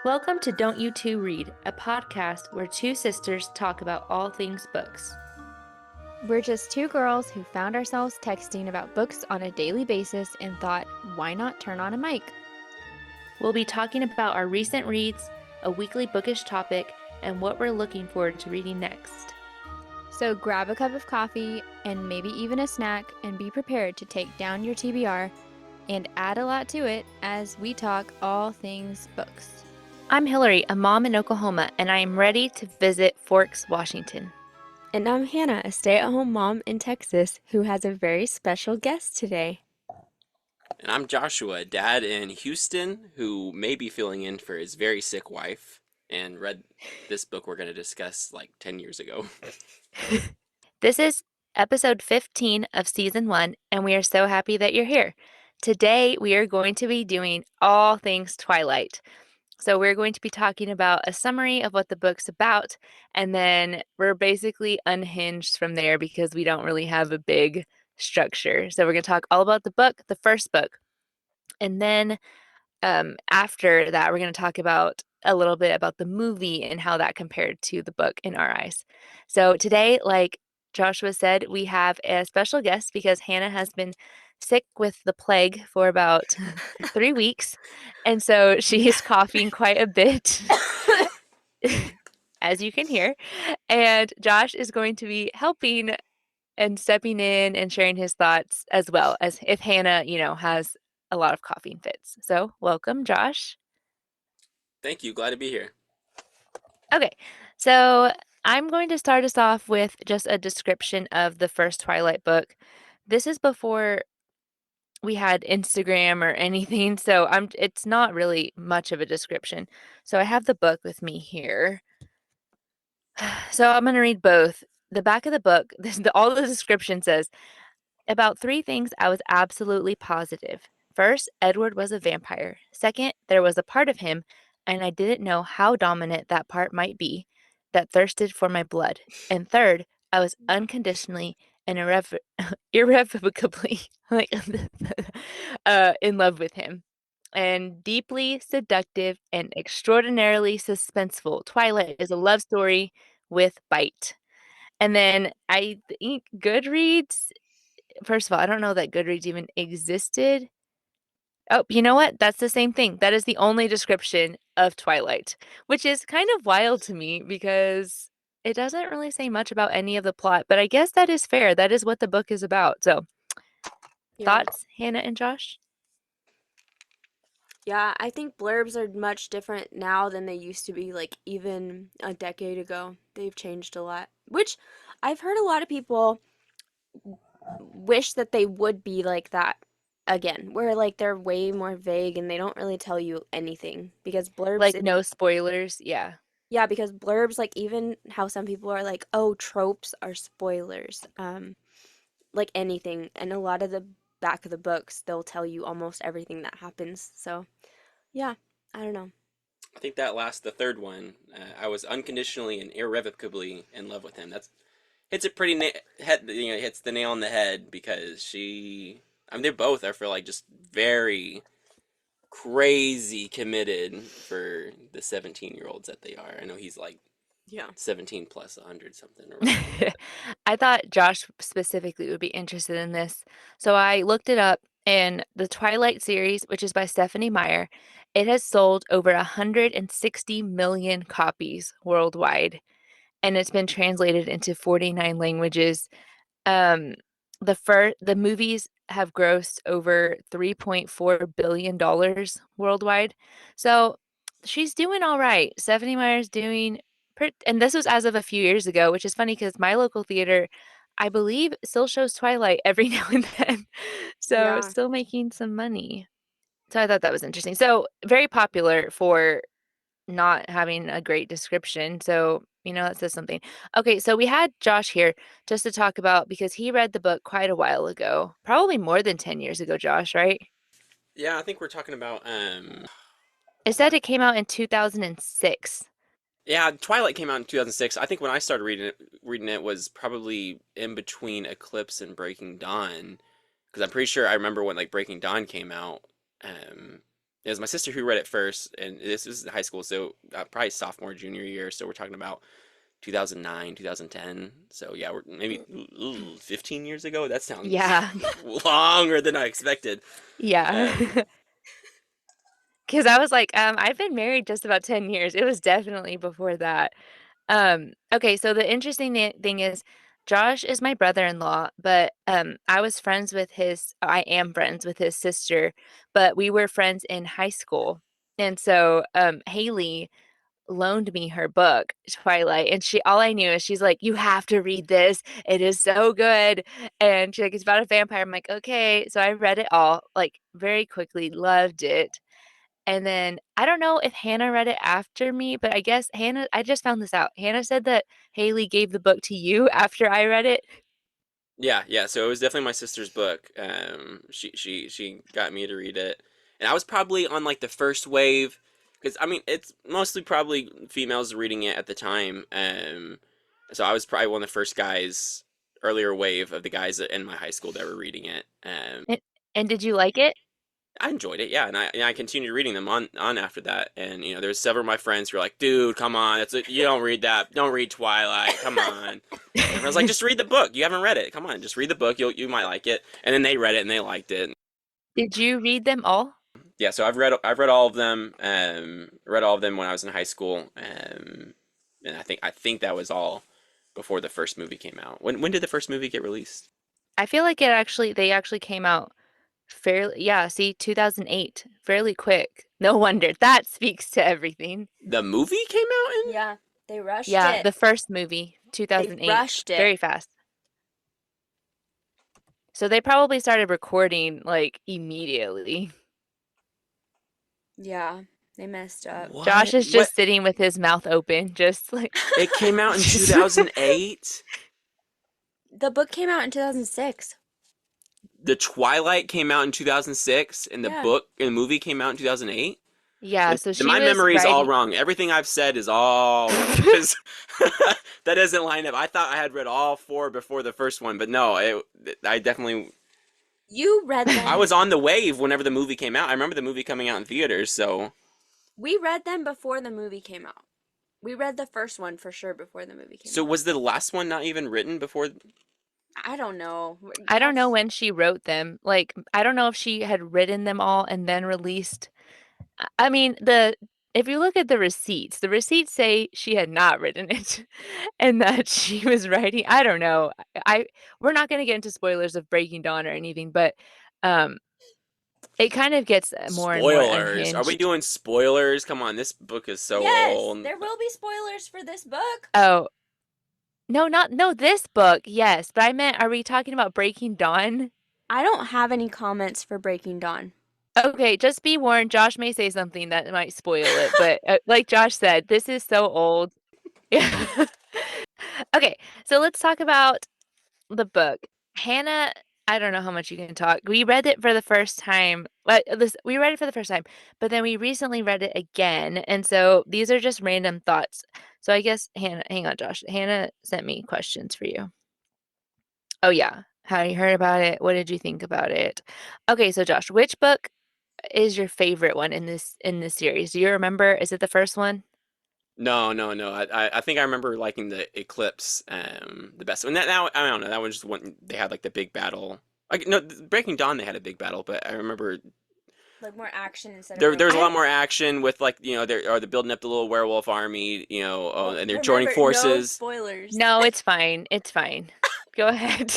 Welcome to Don't You Two Read, a podcast where two sisters talk about all things books. We're just two girls who found ourselves texting about books on a daily basis and thought, why not turn on a mic? We'll be talking about our recent reads, a weekly bookish topic, and what we're looking forward to reading next. So grab a cup of coffee and maybe even a snack and be prepared to take down your TBR and add a lot to it as we talk all things books. I'm Hilary, a mom in Oklahoma, and I am ready to visit Forks, Washington. And I'm Hannah, a stay-at-home mom in Texas who has a very special guest today. And I'm Joshua, dad in Houston, who may be filling in for his very sick wife and read this book we're going to discuss like 10 years ago. This is episode 15 of season 1, and we are so happy that you're here. Today, we are going to be doing all things Twilight. So we're going to be talking about a summary of what the book's about, and then we're basically unhinged from there because we don't really have a big structure. So we're going to talk all about the book, the first book, and then after that, we're going to talk about a little bit about the movie and how that compared to the book in our eyes. So today, like Joshua said, we have a special guest because Hannah has been sick with the plague for about 3 weeks. And so she is coughing quite a bit, as you can hear. And Josh is going to be helping and stepping in and sharing his thoughts as well as if Hannah, has a lot of coughing fits. So welcome, Josh. Thank you. Glad to be here. Okay, so I'm going to start us off with just a description of the first Twilight book. This is before we had Instagram or anything, so it's not really much of a description. So I have the book with me here. So I'm going to read both. The back of the book, all the description says, about 3 things I was absolutely positive. First, Edward was a vampire. Second, there was a part of him, and I didn't know how dominant that part might be, that thirsted for my blood. And third, I was unconditionally and irrevocably in love with him. And deeply seductive and extraordinarily suspenseful, Twilight is a love story with bite. And then I think Goodreads, first of all, I don't know that Goodreads even existed. Oh, you know what? That's the same thing. That is the only description of Twilight, which is kind of wild to me because it doesn't really say much about any of the plot, but I guess that is fair. That is what the book is about. So, thoughts, Hannah and Josh? Yeah, I think blurbs are much different now than they used to be, like even a decade ago. They've changed a lot, which I've heard a lot of people wish that they would be like that again, where like they're way more vague and they don't really tell you anything because blurbs Like, no spoilers. Yeah. yeah, because blurbs, like even how some people are like, oh, tropes are spoilers. Like anything, and a lot of the back of the books, they'll tell you almost everything that happens. So, yeah, I don't know. I think the third one, I was unconditionally and irrevocably in love with him. That's hits it pretty hits the nail on the head because they both are for like just very crazy committed for the 17-year-olds that they are. I know he's like Yeah. 17 plus 100 something or whatever. I thought Josh specifically would be interested in this. So I looked it up, and the Twilight series, which is by Stephanie Meyer, it has sold over 160 million copies worldwide, and it's been translated into 49 languages. Um, the movies have grossed over $3.4 billion worldwide. So she's doing all right. Stephanie Meyer's doing and this was as of a few years ago, which is funny because my local theater, I believe, still shows Twilight every now and then. So Yeah. still making some money. So I thought that was interesting. So very popular for not having a great description. So, that says something. Okay, so we had Josh here just to talk about because he read the book quite a while ago, probably more than 10 years ago, Josh, right? Yeah, I think we're talking about It said it came out in 2006. yeah, Twilight came out in 2006. I think when I started reading it was probably in between Eclipse and Breaking Dawn, because I'm pretty sure I remember when like Breaking Dawn came out. Um, it was my sister who read it first, and this was in high school, so probably sophomore, junior year. So we're talking about 2009, 2010. So yeah, we're maybe 15 years ago. That sounds Yeah. longer than I expected. Yeah. Um, Because I was like, I've been married just about 10 years. It was definitely before that. Okay, so the interesting thing is Josh is my brother-in-law, but I am friends with his sister, but we were friends in high school. And so Haley loaned me her book, Twilight, and she all I knew is she's like, "You have to read this. It is so good." And she's like, "It's about a vampire." I'm like, "Okay." So I read it all like very quickly, loved it. And then I don't know if Hannah read it after me, but I guess Hannah I just found this out. Hannah said that Haley gave the book to you after I read it. yeah, yeah. So it was definitely my sister's book. She got me to read it, and I was probably on like the first wave, because I mean it's mostly probably females reading it at the time. So I was probably one of the first guys, earlier wave of the guys in my high school that were reading it. And, and did you like it? I enjoyed it, yeah, and I continued reading them on after that, and there's several of my friends who were like, "Dude, come on, you don't read that, don't read Twilight, come on." And everyone's like, "Just read the book. You haven't read it. Come on, just read the book. You might like it." And then they read it and they liked it. Did you read them all? Yeah, so I've read all of them. Read all of them when I was in high school. And I think that was all before the first movie came out. When did the first movie get released? I feel like they actually came out fairly, yeah, see, 2008, fairly quick. No wonder. That speaks to everything. The movie came out in. Yeah, they rushed Yeah, it. the first movie, They 2008, rushed it. very fast. So they probably started recording like immediately. Yeah, they messed up. Josh What? is What? just sitting with his mouth open, just like It came out in just 2008. The book came out in 2006. The Twilight came out in 2006, and Yeah. the movie came out in 2008. Yeah, so she My was memory is all writing. wrong. Everything I've said is all wrong because that doesn't line up. I thought I had read all four before the first one, but no, I definitely You read I them. was on the wave whenever the movie came out. I remember the movie coming out in theaters, so We read them before the movie came out. We read the first one for sure before the movie came out. was the last one not even written before? I don't know. I don't know That's when she wrote them. Like, I don't know if she had written them all and then released. I mean, if you look at the receipts say she had not written it and that she was writing. I don't know. We're not going to get into spoilers of Breaking Dawn or anything, but um it kind of gets more and more Spoilers. Are we unhinged. doing spoilers? Come on, this book is so Yes, old. there will be spoilers for this book. Oh, no, this book. Yes, but I meant, are we talking about Breaking Dawn? I don't have any comments for Breaking Dawn. Okay, just be warned, Josh may say something that might spoil it, but like Josh said, this is so old. Yeah. Okay, so let's talk about the book. Hannah, I don't know how much you can talk. We read it for the first time. We read it for the first time, but then we recently read it again, and so these are just random thoughts. So I guess Hannah, hang on, Josh. Hannah sent me questions for you. Oh yeah, how you heard about it? What did you think about it? Okay, so Josh, which book is your favorite one in this series? Do you remember? Is it the first one? No, no, no. I think I remember liking the Eclipse the best. And that I don't know. That was just when they had like the big battle. Like no, Breaking Dawn they had a big battle, but I remember Like more action instead of there was a I lot more action with like they're building up the little werewolf army, and they're joining Remember, no forces. spoilers. No, it's fine. It's fine. Go ahead.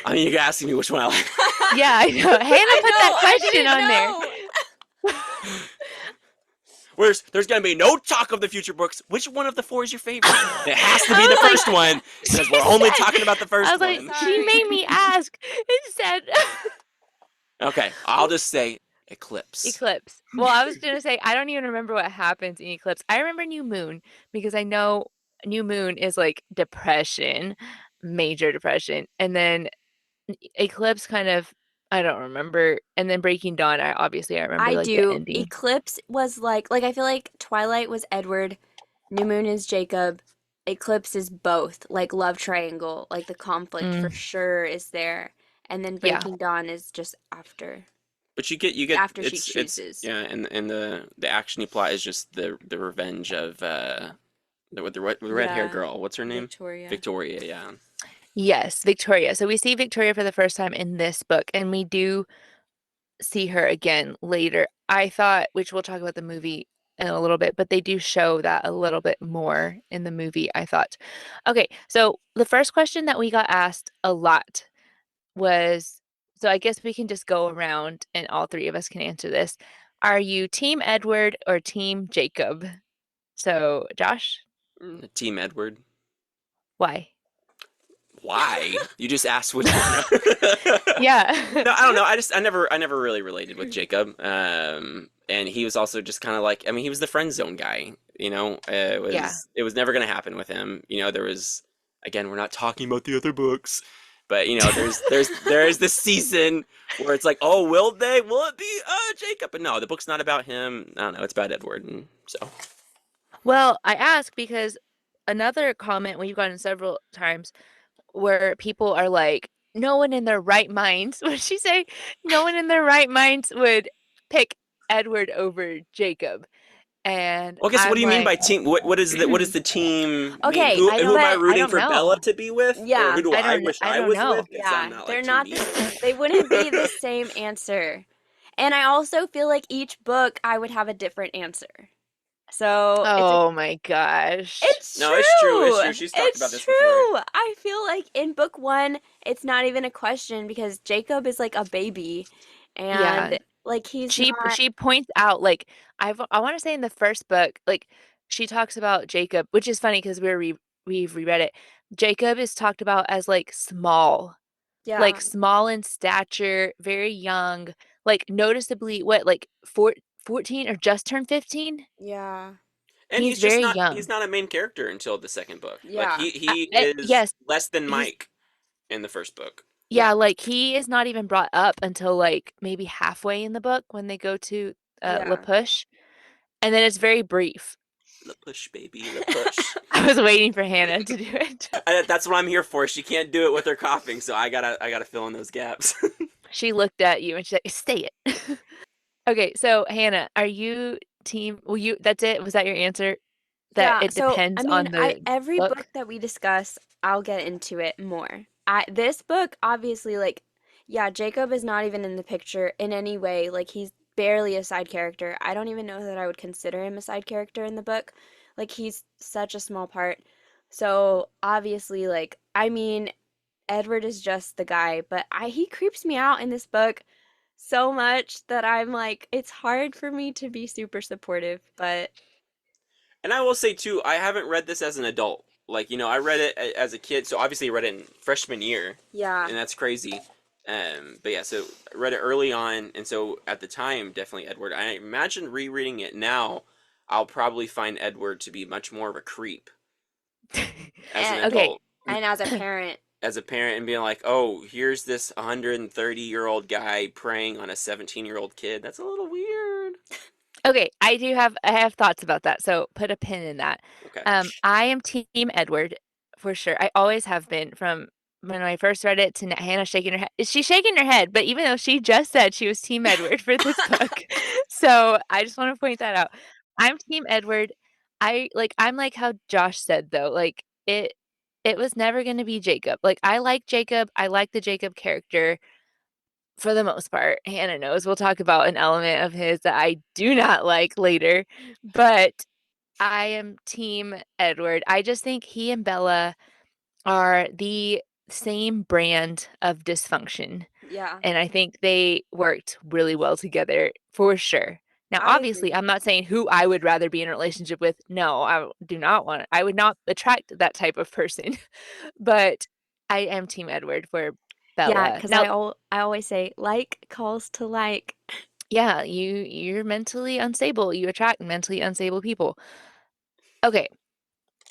I mean, you're asking me which one I like. Yeah, I know. Hannah put that I question on there. didn't know. There's gonna be no talk of the future books. Which one of the four is your favorite? It has to I be the was like, first one because she we're only said, talking about the I first was like, one. she Sorry. made me ask. It said Okay, I'll just say Eclipse. Eclipse. Well, I was gonna say I don't even remember what happens in Eclipse. I remember New Moon because I know New Moon is like depression, major depression, and then Eclipse kind of I don't remember, and then Breaking Dawn. I remember I like the do. ending. Eclipse was like I feel like Twilight was Edward, New Moon is Jacob, Eclipse is both, like love triangle, like the conflict for Mm, sure is there. And then yeah. Breaking Dawn is just after. But you get after she it's chooses. yeah, and the actiony plot is just the revenge of the red hair Yeah, girl. What's her name? Victoria. Victoria. Yeah. Yes, Victoria. So we see Victoria for the first time in this book, and we do see her again later. I thought, which we'll talk about the movie in a little bit, but they do show that a little bit more in the movie, I thought. Okay, so the first question that we got asked a lot was, so I guess we can just go around and all three of us can answer this. Are you Team Edward or Team Jacob? So, Josh, Team Edward. why? Why? You just asked which one. Yeah. No, I don't know. I never really related with Jacob. And he was also just kind of like, I mean, he was the friend zone guy. It Yeah. was never gonna happen with him. There was, again, we're not talking about the other books, but there's this season where it's like, oh, will it be Jacob? But no, the book's not about him. I don't know. It's about Edward, and so. Well, I ask because another comment we've gotten several times where people are like, no one in their right minds, what did she say? No one in their right minds would pick Edward over Jacob. And Well, I guess what do I'm you mean like, by team? What does the team mean? Okay, I Who don't am I I rooting don't for Bella know. to be with, or yeah, who do I wish I I don't was with? know. Because I'm yeah, not like they're Team not Ethan. they wouldn't be the same answer. And I also feel like each book I would have a different answer. So Oh my gosh. it's No, it's true. It's true. true. She's talked about It's this before. true. I feel like in book one, it's not even a question because Jacob is like a baby Yeah. and like he's She not, she points out like I want to say in the first book like she talks about Jacob, which is funny because we've reread it. Jacob is talked about as like yeah, small in stature, very young, like noticeably what like 14 or just turned 15? yeah, And He's he's just very not. He's young. not a main character until the second book. Like yeah, he is Yes, less than he's Mike in the first book. yeah, yeah, like he is not even brought up until like maybe halfway in the book when they go to La yeah. Push, and then it's very brief. La push, baby, la push. I was waiting for Hannah to do it. That's what I'm here for. She can't do it with her coughing, so I gotta fill in those gaps. She looked at you and she's like, "Stay it." Okay, so Hannah, are you team? Well, you that's it. Was that your answer? That Yeah, it so I depends mean, on I the every book book? that we discuss, I'll get into it more. This book obviously like yeah, Jacob is not even in the picture in any way. Like he's barely a side character. I don't even know that I would consider him a side character in the book. Like he's such a small part. So, obviously like I mean, Edward is just the guy, but I he creeps me out in this book so much that I'm like it's hard for me to be super supportive, but And I will say too, I haven't read this as an adult. Like, I read it as a kid, so obviously I read it in freshman year, yeah. and that's crazy. But yeah, so I read it early on, and so at the time, definitely Edward. I imagine rereading it now, I'll probably find Edward to be much more of a creep as an And Okay. adult, and as a parent, as a parent, and being like, oh, here's this 130-year-old guy preying on a 17-year-old kid. That's a little weird. Okay, I have thoughts about that, so put a pin in that. Okay. I am team Edward for sure. I always have been from when I first read it to Hannah shaking her head. She's shaking her head, but even though she just said she was team Edward for this book. So I just want to point that out. I'm team Edward. I'm like how Josh said though, like it was never going to be Jacob. Like I like Jacob. I like the Jacob character for the most part. Hannah knows. We'll talk about an element of his that I do not like later, but I am team Edward. I just think he and Bella are the same brand of dysfunction, yeah, and I think they worked really well together for sure. Now, I obviously, agree. I'm not saying who I would rather be in a relationship with. No, I do not want I would not attract that type of person, but I am team Edward for Yeah, Bella. because Now, I always say like calls to like. yeah, you're mentally unstable. You attract mentally unstable people. Okay,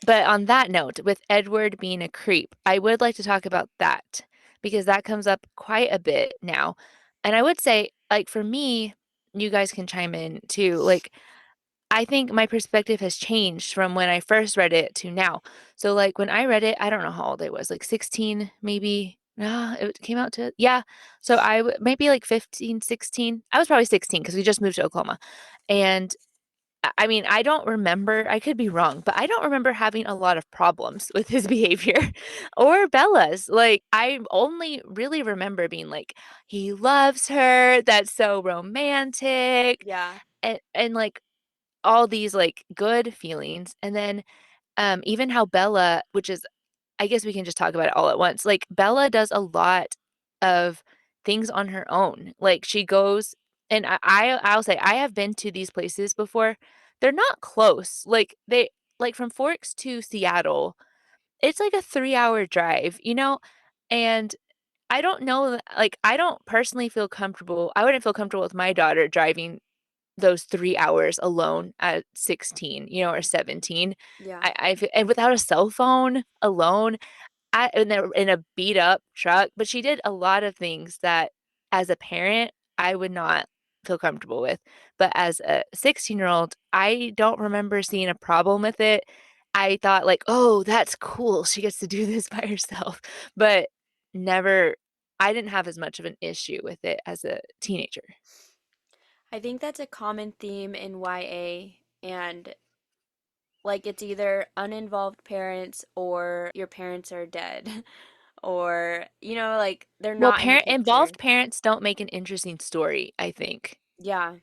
but on that note, with Edward being a creep, I would like to talk about that because that comes up quite a bit now. And I would say, like for me, you guys can chime in too. Like I think my perspective has changed from when I first read it to now. So like when I read it, I don't know how old I was, like 16 maybe. It came out to, yeah. So maybe like 15, 16. I was probably 16 because we just moved to Oklahoma. And I mean, I don't remember, I could be wrong, but I don't remember having a lot of problems with his behavior or Bella's. Like, I only really remember being like, he loves her. That's so romantic. Yeah. And like all these like good feelings. And then even how Bella, which is, I guess we can just talk about it all at once. Like Bella does a lot of things on her own. Like she goes, and I'll say I have been to these places before. They're not close. Like from Forks to Seattle, it's like a 3-hour drive, you know? And I don't know, like I don't personally feel comfortable. I wouldn't feel comfortable with my daughter driving those 3 hours alone at 16, you know, or 17. Yeah. And without a cell phone, alone, in a beat up truck, but she did a lot of things that as a parent, I would not feel comfortable with. But as a 16-year-old, I don't remember seeing a problem with it. I thought like, "Oh, that's cool. She gets to do this by herself." But never I didn't have as much of an issue with it as a teenager. I think that's a common theme in YA, and like it's either uninvolved parents or your parents are dead or like they're Well, not in the parent picture. involved parents don't make an interesting story, I think. Yeah.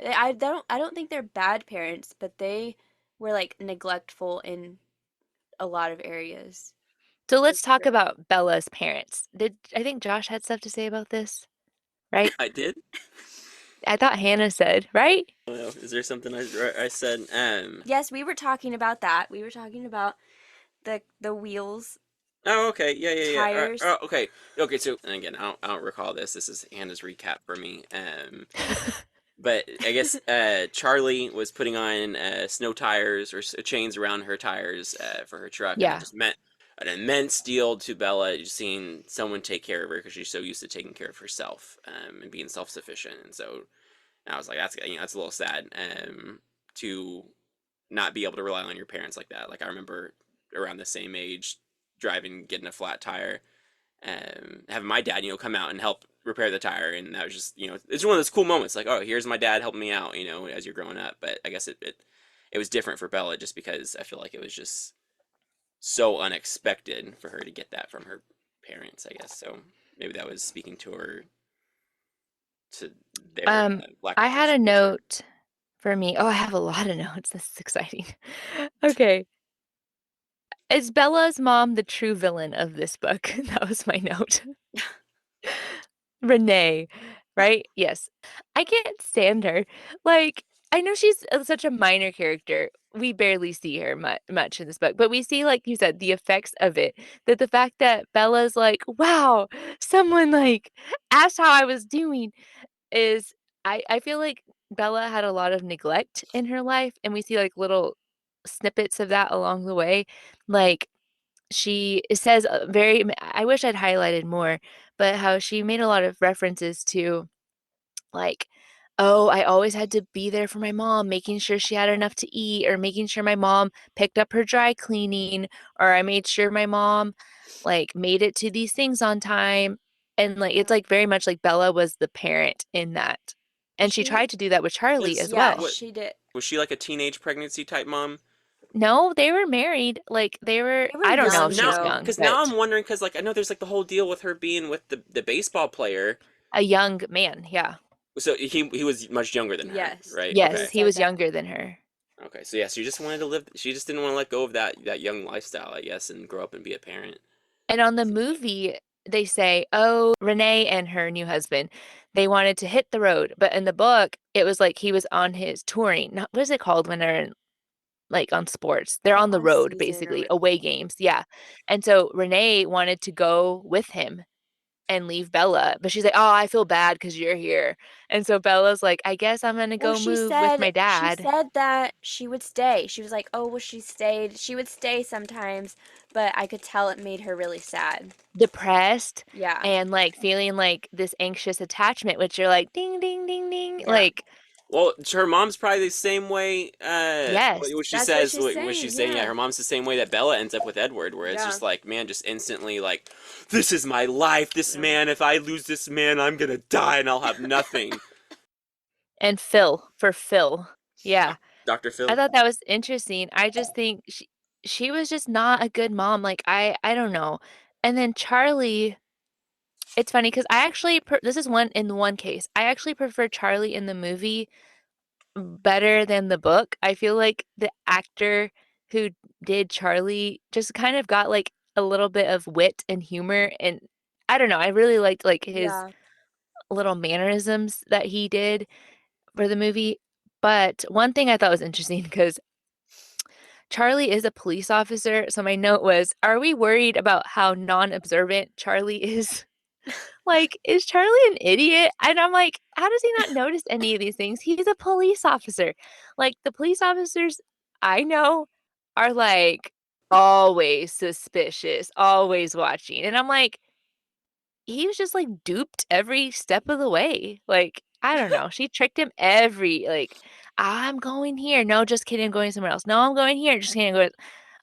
I don't think they're bad parents, but they were like neglectful in a lot of areas. So For let's talk sure. about Bella's parents. I think Josh had stuff to say about this, right? I did. I thought Hannah said, right? I don't know. Is there something I said? Yes, we were talking about that. We were talking about the wheels, Oh, okay. Yeah, yeah, yeah. tires. Okay. Okay. So, and again, I don't recall this. This is Hannah's recap for me. But I guess Charlie was putting on snow tires or chains around her tires for her truck, and that Yeah. just meant an immense deal to Bella, just seeing someone take care of her because she's so used to taking care of herself and being self-sufficient. And so I was like, that's a little sad to not be able to rely on your parents like that. Like I remember around the same age driving, getting a flat tire, having my dad, come out and help repair the tire, and that was just, it's one of those cool moments. Like, oh, here's my dad helping me out, as you're growing up. But I guess it was different for Bella just because I feel like it was just so unexpected for her to get that from her parents. I guess so. Maybe that was speaking to her to their Um, lack of I had a attention towards her. note for me. Oh, I have a lot of notes. This is exciting. Okay. Is Bella's mom the true villain of this book? That was my note. Renee, right? Yes. I can't stand her. Like, I know she's such a minor character. We barely see her much in this book, but we see, like you said, the effects of it. That the fact that Bella's like, wow, someone like asked how I was doing is, I feel like Bella had a lot of neglect in her life, and we see like little snippets of that along the way. Like, it says I wish I'd highlighted more, but how she made a lot of references to like, oh, I always had to be there for my mom, making sure she had enough to eat, or making sure my mom picked up her dry cleaning, or I made sure my mom like made it to these things on time. And like it's Yeah. like very much like Bella was the parent in that. And she She tried to do that with Charlie Was as Yeah, well. what she did. was she like a teenage pregnancy type mom? No, they were married. Like they were, They were I don't know Because if young she's now, though. young, because now but I'm wondering, because like I know there's like the whole deal with her being with the baseball player. a young man, yeah. So he was much younger than her, Yes. right? They Yes, Okay. he said was that. younger than her. Okay. So yeah, she just wanted to live. She just didn't want to let go of that young lifestyle, I guess, and grow up and be a parent. And on the Seems like. movie, they say, oh, Renee and her new husband, they wanted to hit the road. But in the book, it was like he was on his touring. Not, what is it called when they're like on sports? They're Like on the on road, season or basically, what? away games. Yeah. And so Renee wanted to go with him and leave Bella. But she's like, oh, I feel bad because you're here. And so Bella's like, I guess I'm going to Well, go she move with said my she dad. said that she would stay. She was like, "Oh, well, she stayed. She would stay sometimes, but I could tell it made her really sad." Depressed Yeah. and like feeling like this anxious attachment, which you're like, ding, ding, ding, ding. Yeah. Like, Well, her mom's probably the same way. Yes. What she That's what says, she's what she's saying. saying. Yeah, Yeah. her mom's the same way that Bella ends up with Edward, where it's Yeah. just like, man, just instantly like, this is my life. This Yeah. man, if I lose this man, I'm gonna die and I'll have nothing. And Phil for Phil. Yeah. Dr. I Phil. thought that was interesting. I just think she was just not a good mom. Like I don't know. And then Charlie, it's funny because I actually this is one in one case. I actually prefer Charlie in the movie better than the book. I feel like the actor who did Charlie just kind of got like a little bit of wit and humor, and I don't know. I really liked like his Yeah. little mannerisms that he did for the movie. But one thing I thought was interesting because Charlie is a police officer, so my note was, are we worried about how non-observant Charlie is? Like, is Charlie an idiot? And I'm like, how does he not notice any of these things? He's a police officer. Like, the police officers I know are like always suspicious, always watching. And I'm like, he was just like duped every step of the way. Like, I don't know. She tricked him every like, I'm going here. No, just kidding. I'm going somewhere else. No, I'm going here. Just kidding. I'm going.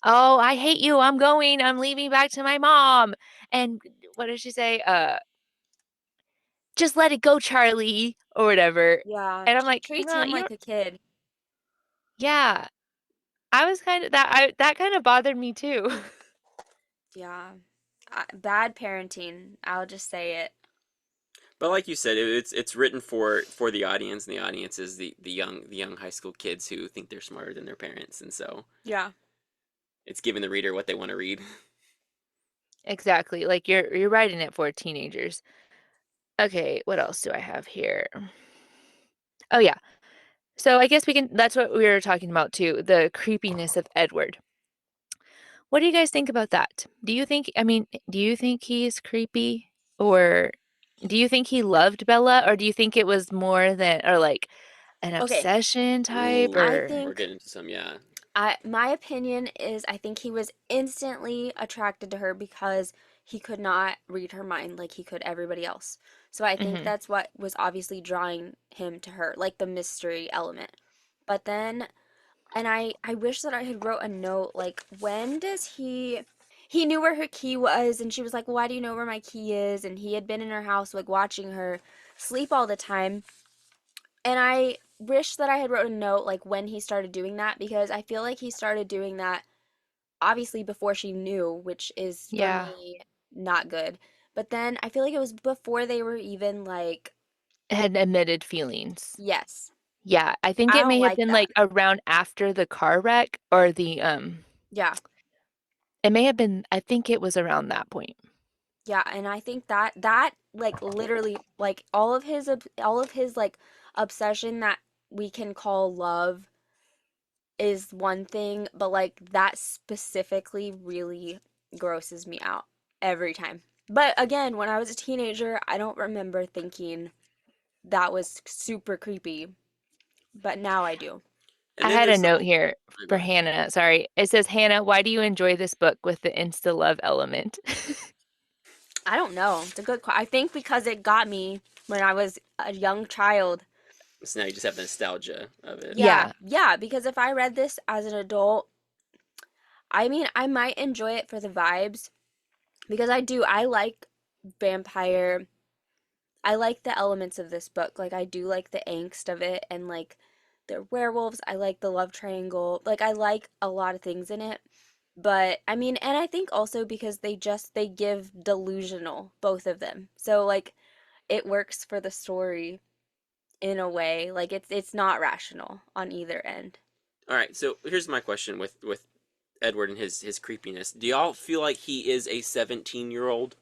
Oh, I hate you. I'm going. I'm leaving back to my mom. And what did she say? Just let it go, Charlie, or whatever. Yeah. And I'm She like, treats no, him you like don't. a kid. Yeah, I was kind of that kind of bothered me too. Yeah. Bad parenting. I'll just say it. But like you said, it's written for the audience, and the audience is the young high school kids who think they're smarter than their parents, and so Yeah. it's giving the reader what they want to read. Exactly. Like you're writing it for teenagers. Okay, what else do I have here? Oh yeah. So I guess we can that's what we were talking about too, the creepiness of Edward. What do you guys think about that? Do you think I mean, do you think he's creepy or do you think he loved Bella or do you think it was more than or like an Okay. obsession type I Ooh, or we're think getting into some, yeah. my opinion is I think he was instantly attracted to her because he could not read her mind like he could everybody else. So I think Mhm. that's what was obviously drawing him to her, like the mystery element. But then and I wish that I had wrote a note like when does he knew where her key was and she was like, well, "Why do you know where my key is?" And he had been in her house like watching her sleep all the time. And I wish that I had wrote a note like when he started doing that because I feel like he started doing that obviously before she knew, which is for Yeah, me not good. But then I feel like it was before they were even like, had admitted feelings. yes. Yeah, I think I it don't may have like been that. like around after the car wreck or the Yeah. it may have been I think it was around that point. Yeah, and I think that like literally like all of his like obsession that we can call love is one thing, but like that specifically really grosses me out every time. But again, when I was a teenager, I don't remember thinking that was super creepy, but now I do. And I then had a there's note some. here Oh, go for ahead. Hannah. Sorry. It says, Hannah, why do you enjoy this book with the insta love element? I don't know. It's a I think because it got me when I was a young child. So now you just have the nostalgia of it. Yeah, Yeah. yeah, because if I read this as an adult, I mean, I might enjoy it for the vibes because I like vampire. I like the elements of this book. Like I do like the angst of it and like they're werewolves. I like the love triangle. Like I like a lot of things in it. But I mean, and I think also because they give delusional both of them. So like it works for the story in a way. Like it's not rational on either end. All right, so here's my question with Edward and his creepiness. Do y'all feel like he is a 17-year-old?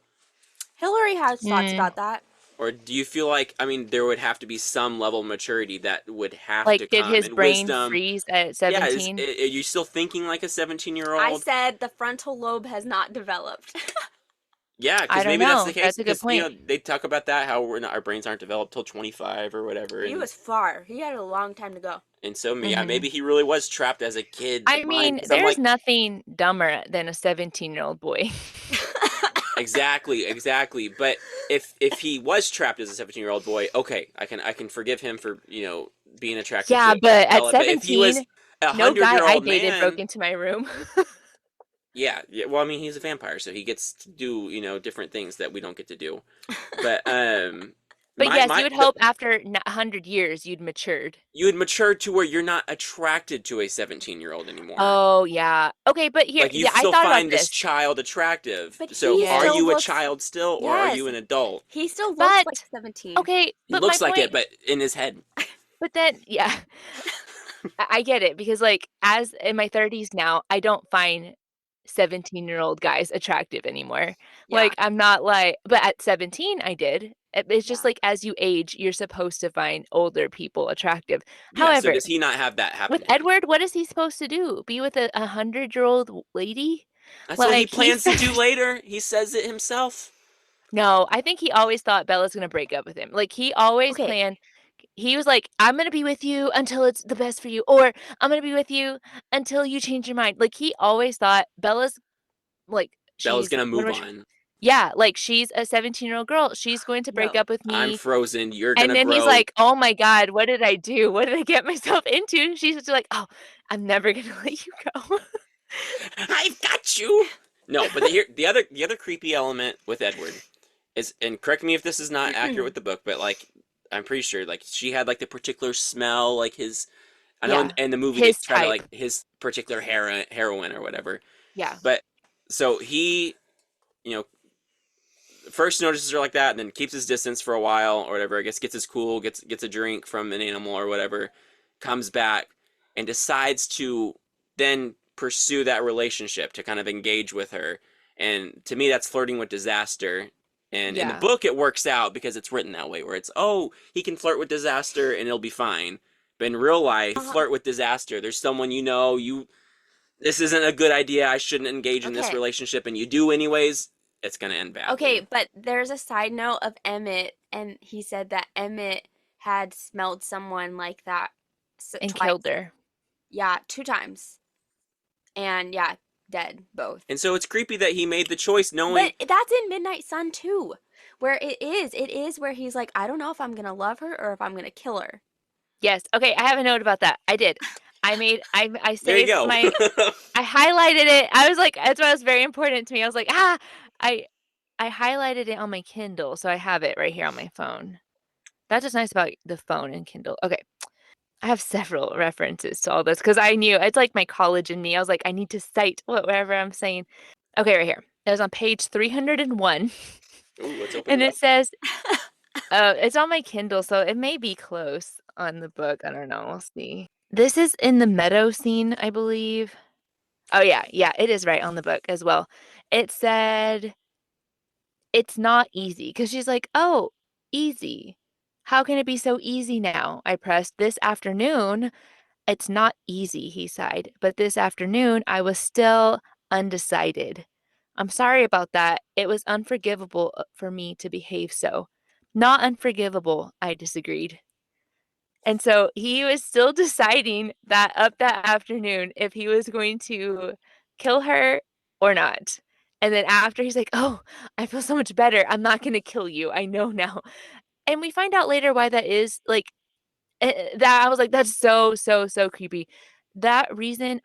Hilary has thoughts Mm, about that. Or do you feel like, I mean, there would have to be some level of maturity that would have like, to did come his and brain wisdom? freeze at Yeah, 17? are you still thinking like a 17 year I old? said the frontal lobe has not developed. Yeah, I because don't maybe that's know. the case. That's a good Because you point. know they talk about that how we're not, our brains aren't developed till 25 or whatever, He was far. He had a long time to go. and so yeah, Hmm. maybe he really was trapped as a kid I mind. mean, Because I'm there's like, nothing dumber than a 17-year-old boy. exactly. But if he was trapped as a 17-year-old boy, okay, I can forgive him for being attracted Yeah, to but at Bella. But if he was 17, a no guy I hundred-year-old dated broke man, into my room. yeah, yeah. Well, I mean, he's a vampire, so he gets to do different things that we don't get to do. But But my yes, you my would the, hope after 100 years you'd matured. you would mature to where you're not attracted to a 17-year-old anymore. Oh, yeah. Okay, but here, Like you yeah, I still thought about find this this. child attractive. But So he are Yes. still you a looks, child still, or are yes, you an adult? he still looks like But 17. okay, He but my looks like it, point, but in his head. but then yeah, I get it because like as in my 30s now, I don't find 17-year-old guys attractive anymore. Yeah, Like I'm not like but at 17 I did. It's just yeah. like as you age, you're supposed to find older people attractive. Yeah, so However, does he not have that happen with to him? Edward, what is he supposed to do? Be with a 100-year-old lady? That's what he Like he's plans to do later. He says it himself. No, I think he always thought Bella's gonna break up with him. Like he always Okay, planned he was like, "I'm gonna be with you until it's the best for you," or "I'm gonna be with you until you change your mind." Like he always thought Bella's like Bella's she's gonna what move am I tr on. Yeah, like she's a 17-year-old girl. She's going to break no. up with I'm me. frozen. You're And gonna then he's grow. like, "Oh my god, what did I do? What did I get myself into?" She's just like, "Oh, I'm never gonna let you go." I've got you. No, but the other creepy element with Edward is, and correct me if this is not accurate with the book, but like I'm pretty sure like she had like the particular smell, like his. I know in, Yeah. in the movie they His try to type. like his particular heroine or whatever, Yeah. but so he, you know, first notices her like that, and then keeps his distance for a while or whatever. I guess gets his cool, gets a drink from an animal or whatever, comes back, and decides to then pursue that relationship to kind of engage with her. And to me, that's flirting with disaster. And in the Yeah. book, it works out because it's written that way, where it's he can flirt with disaster and it'll be fine. But in real life, Uh, flirt with disaster. There's someone you this isn't a good idea. I shouldn't engage in this okay. relationship, and you do anyways. It's gonna end Okay, badly. but there's a side note of Emmett, and he said that Emmett had smelled someone like that And killed twice. her. Yeah, two times. And yeah, dead both. And so it's creepy that he made the choice knowing. But that's in Midnight Sun too, where it is where he's like, I don't know if I'm gonna love her or if I'm gonna kill her. Yes. Okay, I have a note about that. I did. I There you saved go. my I highlighted it. I was like that's why it was very important to me. I was like, "Ah!" I I highlighted it on my Kindle, so I have it right here on my phone. That's what's nice about the phone and Kindle. Okay. I have several references to all this because I knew it's like my college in me. I was like, I need to cite whatever I'm saying. Okay, right here. It was on page 301. Ooh, let's open And it it up. says, it's on my Kindle, so it may be close on the book. I don't know. We'll see. This is in the meadow scene, I believe. Oh, yeah. Yeah, it is right on the book as well. It said, it's not easy because she's like, oh, easy. How can it be so easy now? I pressed this afternoon. It's not easy, he sighed, but this afternoon I was still undecided. I'm sorry about that. It was unforgivable for me to behave so. Not unforgivable, I disagreed. And so he was still deciding that up that afternoon if he was going to kill her or not. And then after he's like, "Oh, I feel so much better. I'm not going to kill you. I know now." And we find out later why that is. Like that I was like, "That's so, so, so creepy." That reason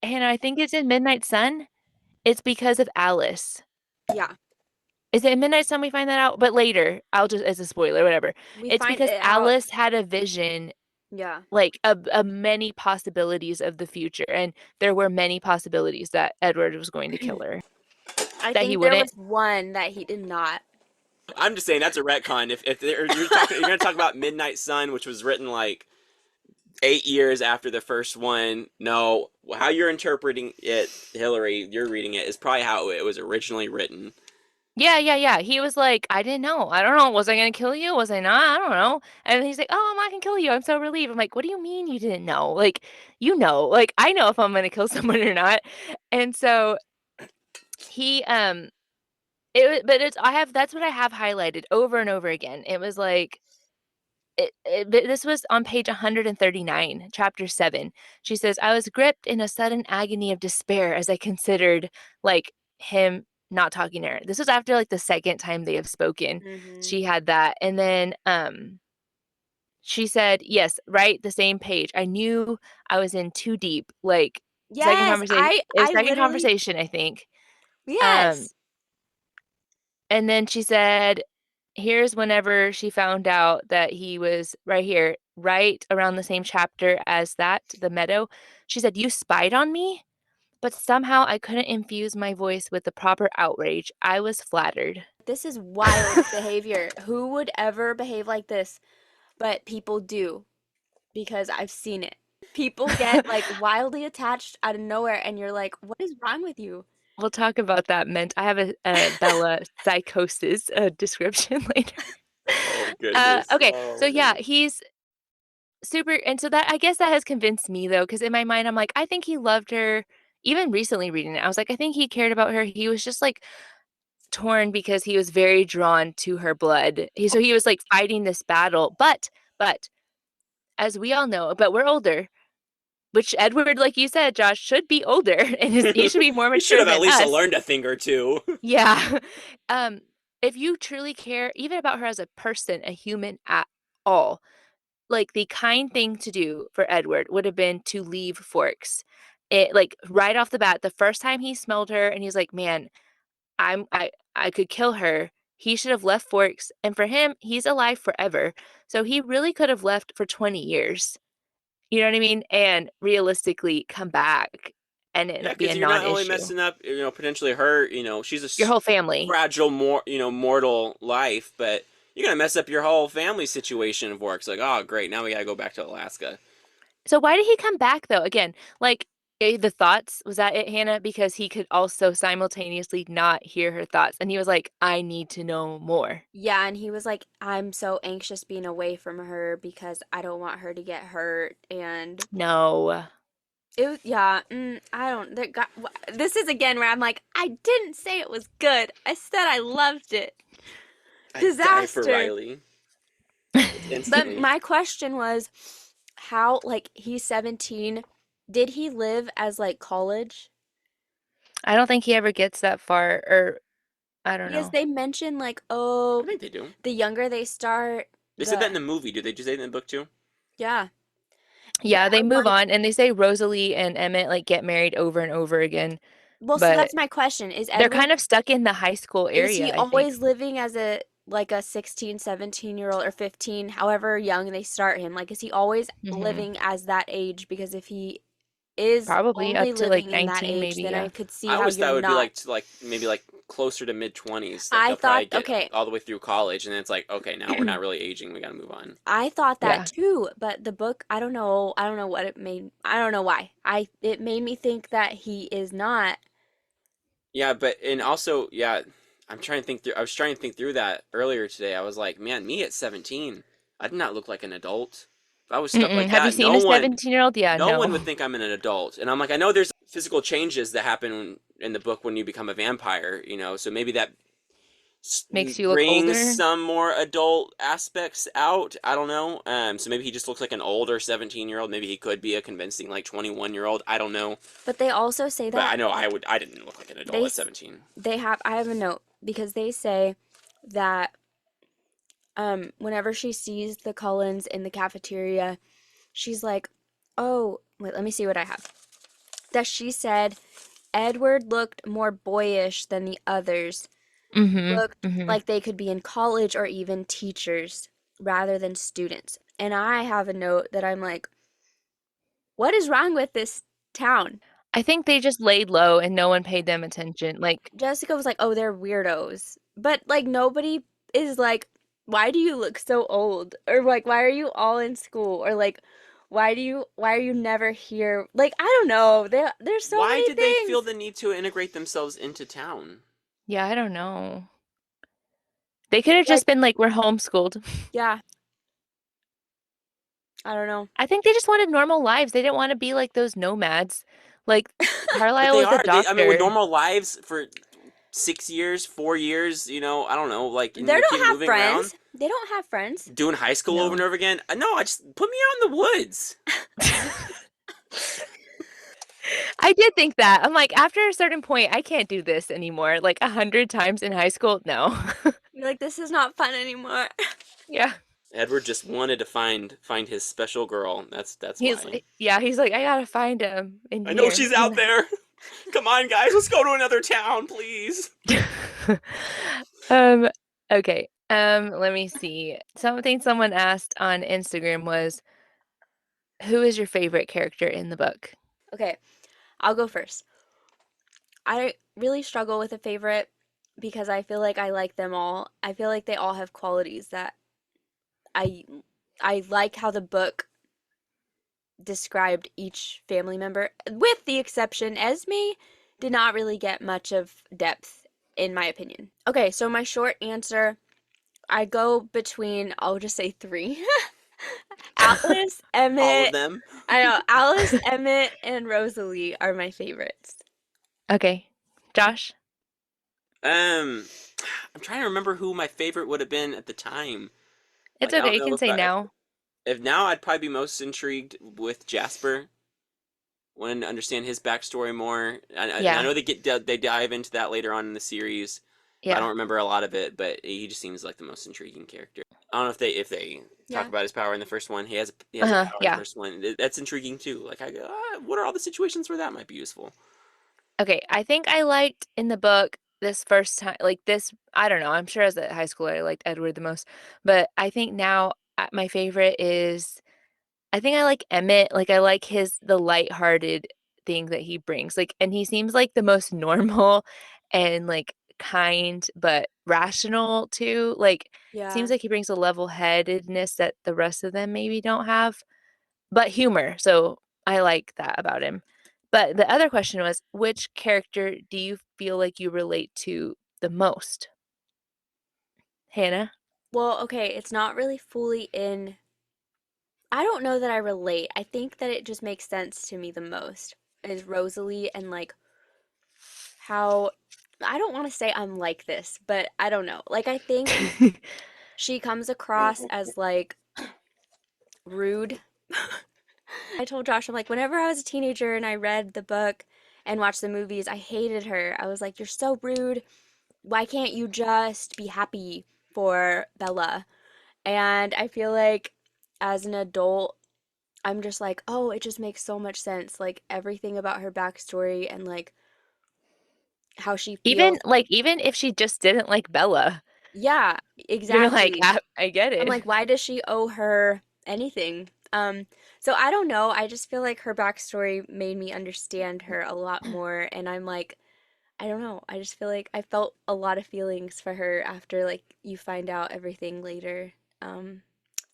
I think it's in Midnight Sun. It's because of Alice. Yeah, Is it in Midnight Sun we find that out? But later, I'll just as a spoiler, whatever. we It's find because it out. Alice had a vision, Yeah, like, of many possibilities of the future, and there were many possibilities that Edward was going to kill her. I That he think there wouldn't? was one that he did not. I'm just saying that's a retcon. If you're gonna talk about Midnight Sun, which was written like 8 years after the first one. No, how you're interpreting it, Hillary, you're reading it is probably how it was originally written. Yeah, yeah, yeah. He was like, "I didn't know. I don't know. Was I gonna kill you? Was I not? I don't know." And he's like, "Oh, I'm not gonna kill you. I'm so relieved." I'm like, "What do you mean you didn't know? Like, you know. Like, I know if I'm gonna kill someone or not." And so he but it's I have that's what I have highlighted over and over again. It was like but this was on page 139, chapter 7. She says, "I was gripped in a sudden agony of despair as I considered, like, him not talking to her." This was after, like, the second time they have spoken. Mm-hmm. She had that, and then, she said, yes, right, the same page. I knew I was in too deep. Like, second Yes, conversation. I It was I second literally conversation, I think. Um, yes. and then she said, here's whenever she found out that he was right here, right around the same chapter as that, the meadow. She said, you spied on me, but somehow I couldn't infuse my voice with the proper outrage. I was flattered. This is wild behavior. Who would ever behave like this? But people do because I've seen it. People get like wildly attached out of nowhere and you're like, "What is wrong with you?" We'll talk about that I have a Bella psychosis description later. Oh goodness. Okay, Oh so my yeah, goodness. he's super, and so that I guess that has convinced me though, because in my mind I'm like, I think he loved her. Even recently reading it, I was like, I think he cared about her. He was just like torn because he was very drawn to her blood. He was like fighting this battle, but as we all know, but we're older, which Edward, like you said, Josh, should be older and he should be more He should mature have at than least us. learned a thing or two. Yeah. Um, if you truly care even about her as a person, a human at all, like the kind thing to do for Edward would have been to leave Forks. It like right off the bat, the first time he smelled her and he's like, "Man, I could kill her." He should have left Forks, and for him, he's alive forever. So he really could have left for 20 years. You know what I mean? And realistically come back and it Yeah, not be because a you're not only non-issue. messing up, potentially her. She's a Your whole family. fragile, mortal life, but you're gonna mess up your whole family situation of work. It's like, oh, great, now we gotta go back to Alaska. So why did he come back though? Again, like the thoughts, was that it, Hannah? Because he could also simultaneously not hear her thoughts. And he was like, I need to know more. Yeah, and he was like, "I'm so anxious being away from her because I don't want her to get hurt." And No. it was, yeah, I don't. This is again where I'm like, I didn't say it was good. I said I loved it. I die for Disaster. Riley. It's But instantly. my question was, how, like, he's 17. Did he live as, like, college? I don't think he ever gets that far, or I don't Because know. they mention, like, I oh, think they do. the younger they start, They said that in the, the movie. Did they just say it in the book too? yeah. But Yeah, I they move want, on and they say Rosalie and Emmett like get married over and over again, well, so but that's my question. they're kind of stuck in the high school Is area, he I think. always living as a, like a 16, 17-year-old or 15, however young they start him? Like, is he always Hmm. living as that age? Because if he is Probably only up to like living in that 19 age, maybe, then I yeah. could see I how always you're thought it would be not. like maybe like closer to mid 20s. Like I they'll thought, probably get okay, all the way through college, and then it's like, okay, now we're not really aging. We gotta move on. I thought that Yeah. too, but the book, I don't know. I don't know what it made. I don't know why. It made me think that he is not. Yeah, but and also, yeah, I'm trying to think through. I was trying to think through that earlier today. I was like, man, me at 17, I did not look like an adult. If I was stuck Mm-mm. like Have you that, seen a 17-year-old? Yeah, no one no. would think I'm an adult. And I'm like, I know there's physical changes that happen in the book when you become a vampire, so maybe that Makes you look brings older. some more adult aspects out. I don't know. So maybe he just looks like an older 17-year-old. Maybe he could be a convincing like 21-year-old. I don't know. But they also say But I that, know like, I didn't look like an adult they at s- 17. they have. I have a note because they say that whenever she sees the Cullens in the cafeteria, she's like, "Oh, wait, let me see what I have." That she said Edward looked more boyish than the others, Mhm. looked Mhm. like they could be in college or even teachers rather than students. And I have a note that I'm like, what is wrong with this town? I think they just laid low and no one paid them attention. Like, Jessica was like, oh, they're weirdos. But like, nobody is like, why do you look so old? Or like, why are you all in school? Or like, why are you never here? Like, I don't know. There's so Why many did they feel things. the need to integrate themselves into town? yeah, I don't know. They could have Like, just been like, we're homeschooled. yeah, I don't know. I think they just wanted normal lives. They didn't want to be like those nomads. Like But Carlisle they was a are. I mean, with doctor. normal lives for 6 years, 4 years, I don't know, like, They and they keep don't have moving around, friends. They don't have friends. doing high school over and No. over again. No, I just put me out in the woods. I did think that. I'm like, after a certain point, I can't do this anymore. Like 100 times in high school, no. You're like, this is not fun anymore. Yeah. Edward just wanted to find his special girl. That's He's why. yeah, he's like, I gotta find him in I know here. she's out there. Come on, guys, let's go to another town, please. Um, okay. Let me see. Something someone asked on Instagram was, who is your favorite character in the book? Okay, I'll go first. I really struggle with a favorite because I feel like I like them all. I feel like they all have qualities that I I like how the book described each family member, with the exception Esme did not really get much of depth in my opinion. Okay, so my short answer, I go between, I'll just say three. Alice, All of Emmett, them. I know, Alice, Emmett, and Rosalie are my favorites. Okay. Josh? Um, I'm trying to remember who my favorite would have been at the time. It's Like I okay. don't You know can say now. if now I'd probably be most intrigued with Jasper. Wanting to understand his backstory more. I Yeah. know they dive into that later on in the series, but I Yeah. don't remember a lot of it. But he just seems like the most intriguing character. I don't know if they talk Yeah. about his power in the first one. He has a Uh-huh. power in the Yeah. first one. That's intriguing too. Like I go, what are all the situations where that might be useful? Okay. I think I liked in the book this first time, like this, I don't know. I'm sure as a high schooler, I liked Edward the most. But I think now my favorite is I think I like Emmett, like, I like the lighthearted thing that he brings, like and he seems like the most normal and, like, kind, but rational too, like, seems Yeah. like he brings a level-headedness that the rest of them maybe don't have, but humor, so I like that about him. But the other question was, which character do you feel like you relate to the most? Hannah? Well, okay, it's not really fully in. I don't know that I relate. I think that it just makes sense to me the most is Rosalie and like how I don't want to say I'm like this, but I don't know. Like I think she comes across as like rude. I told Josh, I'm like, whenever I was a teenager and I read the book and watched the movies, I hated her. I was like, you're so rude. Why can't you just be happy for Bella? And I feel like as an adult, I'm just like, oh, it just makes so much sense. Like everything about her backstory and like how she feels. Even if she just didn't like Bella, Yeah, you're like, exactly. I get I'm it." like, why does she owe her anything? So I don't know. I just feel like her backstory made me understand her a lot more. And I'm like, I don't know. I just feel like I felt a lot of feelings for her after like you find out everything later. Um,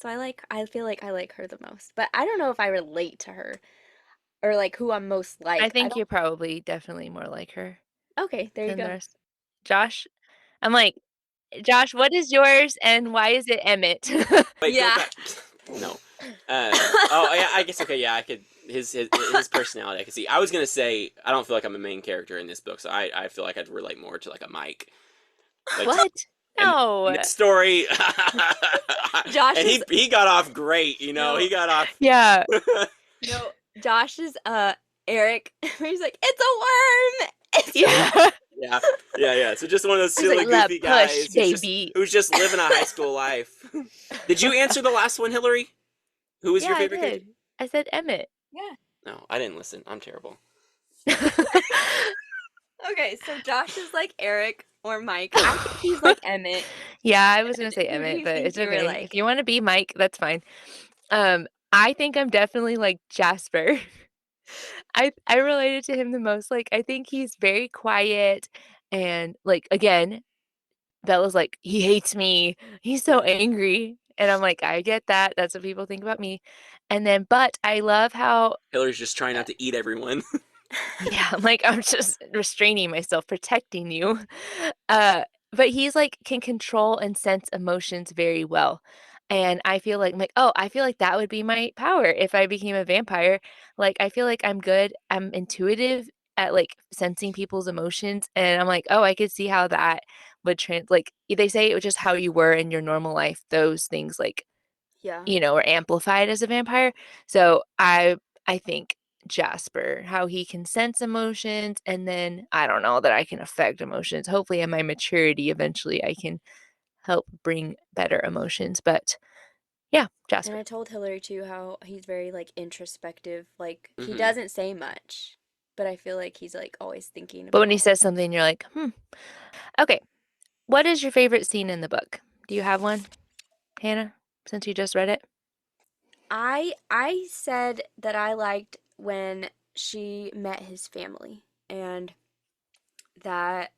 so I feel like I like her the most. But I don't know if I relate to her or like who I'm most I like. I think don't. you're probably definitely more like her Okay, there you than the go. rest. Josh? I'm like, "Josh, what is yours and why is it Emmett?" Wait, go Yeah. back. No. Oh, yeah, I guess okay. Yeah, I could his personality. I could see. I was gonna say I don't feel like I'm a main character in this book, so I feel like I'd relate more to like a Mike. Like What? in No. this story, Josh and is he got off great. no, He got off. Yeah. no. Josh is Eric. He's like, it's a worm. It's a worm. Yeah. Yeah, yeah. So just one of those He's like, silly, "Let goofy push, guys baby." who's just living a high school life. Did you answer the last one, Hillary? Who was Yeah, your I favorite character? did. I said Emmett. Yeah. No, I didn't listen. I'm terrible. Okay, so Josh is like Eric or Mike. I think he's like Emmett. Yeah, I was gonna And say who do Emmett, you but think it's you were okay. If like? you wanna be Mike, that's fine. I think I'm definitely like Jasper. I related to him the most, like, I think he's very quiet and, like, again, Bella's like, "He hates me. He's so Yeah. angry." And I'm like, "I get that. That's what people think about me." And then but I love how Hillary's just trying not to eat everyone. yeah, I'm like, I'm just restraining myself, protecting you. But he's like can control and sense emotions very well. And I'm like, oh, I feel like that would be my power if I became a vampire. Like, I feel like I'm intuitive at like sensing people's emotions. And I'm like, oh, I could see how that would like they say it was just how you were in your normal life. Those things like Yeah. are amplified as a vampire. So I think Jasper, how he can sense emotions and then I don't know that I can affect emotions. Hopefully in my maturity eventually I can help bring better emotions, but Yeah, And Jasper. I told Hillary too how he's very like introspective. Like he Mm-hmm. doesn't say much, but I feel like he's like always thinking But when about. he says something, you're like, hmm. Okay. What is your favorite scene in the book? Do you have one, Hannah, since you just read it? I said that I liked when she met his family and that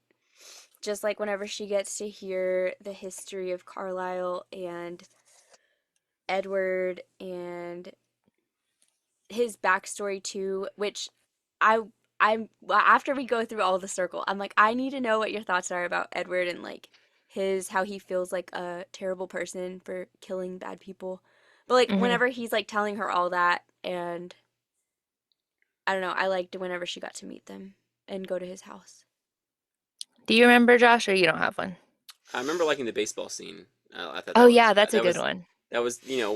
just like whenever she gets to hear the history of Carlisle and Edward and his backstory too, which I I'm after we go through all the circle, I'm like I need to know what your thoughts are about Edward and like his how he feels like a terrible person for killing bad people. But like Hmm. whenever he's like telling her all that and I don't know, I liked whenever she got to meet them and go to his house. Do you remember, Josh, or you don't have one? I remember liking the baseball scene. I thought Oh, that was yeah, that's a good one.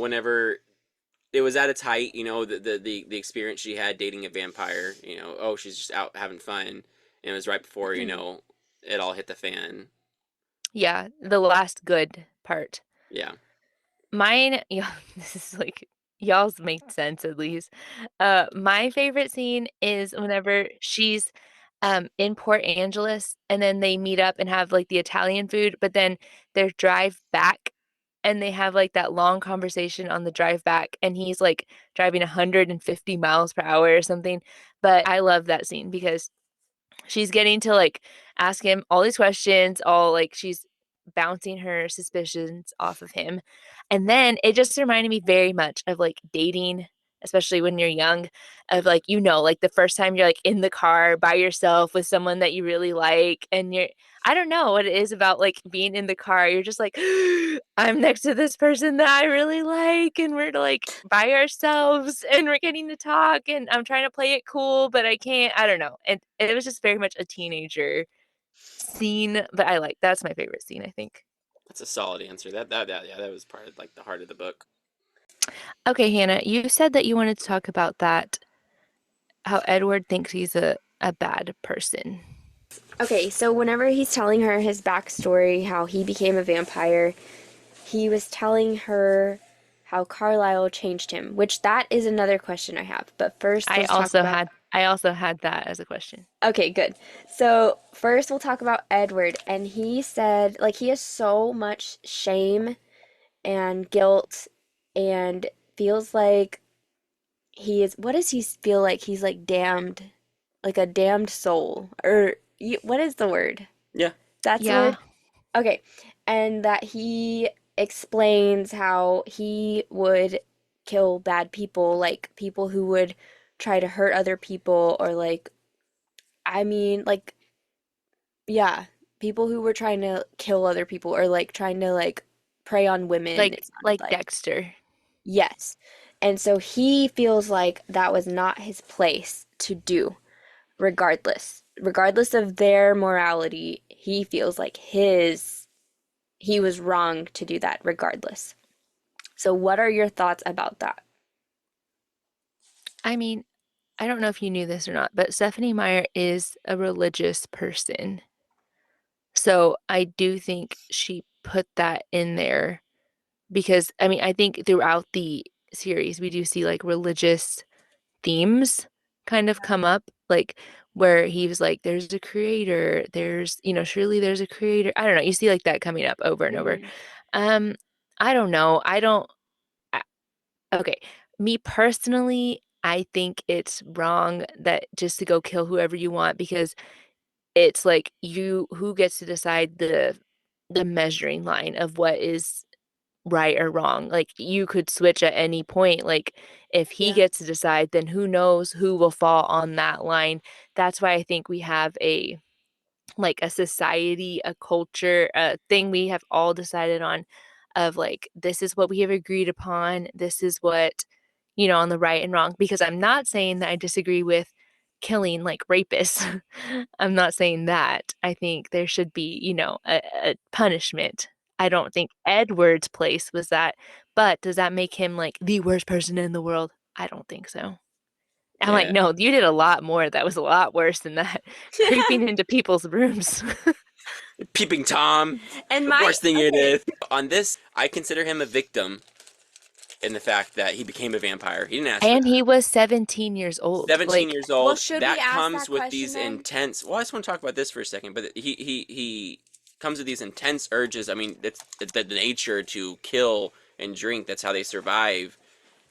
whenever it was at its height. The experience she had dating a vampire. Oh, she's just out having fun, and it was right before it all hit the fan. Yeah, the last good part. Yeah. Mine, yeah, this is like y'all's make sense at least. My favorite scene is whenever she's in Port Angeles and then they meet up and have like the Italian food, but then their drive back and they have like that long conversation on the drive back and he's like driving 150 miles per hour or something. But I love that scene because she's getting to like ask him all these questions, all like she's bouncing her suspicions off of him. And then it just reminded me very much of like dating, especially when you're young, of like, like the first time you're like in the car by yourself with someone that you really like. And I don't know what it is about like being in the car. You're just like, I'm next to this person that I really like. And we're like by ourselves and we're getting to talk. And I'm trying to play it cool, but I can't. I don't know. And it was just very much a teenager scene. But that's my favorite scene, I think. That's a solid answer. That was part of like the heart of the book. Okay, Hannah, you said that you wanted to talk about that, how Edward thinks he's a bad person. Okay, so whenever he's telling her his backstory, how he became a vampire, he was telling her how Carlisle changed him, which that is another question I have. But first, let's talk about. I also had that as a question. Okay, good. So, first we'll talk about Edward, and he said like he has so much shame and guilt and feels like he is what does he feel like he's like damned, like a damned soul or what is the word? Yeah. That's the Yeah. word. Okay. And that he explains how he would kill bad people, like people who would try to hurt other people, or like, I mean, like, yeah, people who were trying to kill other people, or like trying to like prey on women, it sounded Like like. Dexter. Yes. And so he feels like that was not his place to do, regardless of their morality, he feels like he was wrong to do that regardless. So what are your thoughts about that? I mean, I don't know if you knew this or not, but Stephanie Meyer is a religious person. So I do think she put that in there because I mean, I think throughout the series we do see like religious themes kind of come up, like where he was like, there's a creator, surely there's a creator. I don't know. You see like that coming up over and over. Hmm. Um, I don't know. I- okay. Me personally, I think it's wrong that just to go kill whoever you want because it's like who gets to decide the measuring line of what is right or wrong. Like you could switch at any point. Like if he Yeah. gets to decide, then who knows who will fall on that line. That's why I think we have a society, a culture, a thing we have all decided on of like this is what we have agreed upon. This is what, on the right and wrong. Because I'm not saying that I disagree with killing like rapists. I'm not saying that. I think there should be, a punishment. I don't think Edward's place was that, but does that make him like the worst person in the world? I don't think so. I'm like, Yeah. no, you did a lot more that was a lot worse than that. Creeping into people's rooms. Peeping Tom. And The my worst thing it okay. is. On this, I consider him a victim in the fact that he became a vampire. He didn't ask for And he that. was 17 years old. 17 Like, years Well, old. should we That ask comes that with question these then? intense. Well, I just want to talk about this for a second. But he comes with these intense urges. I mean, it's the nature to kill and drink. That's how they survive.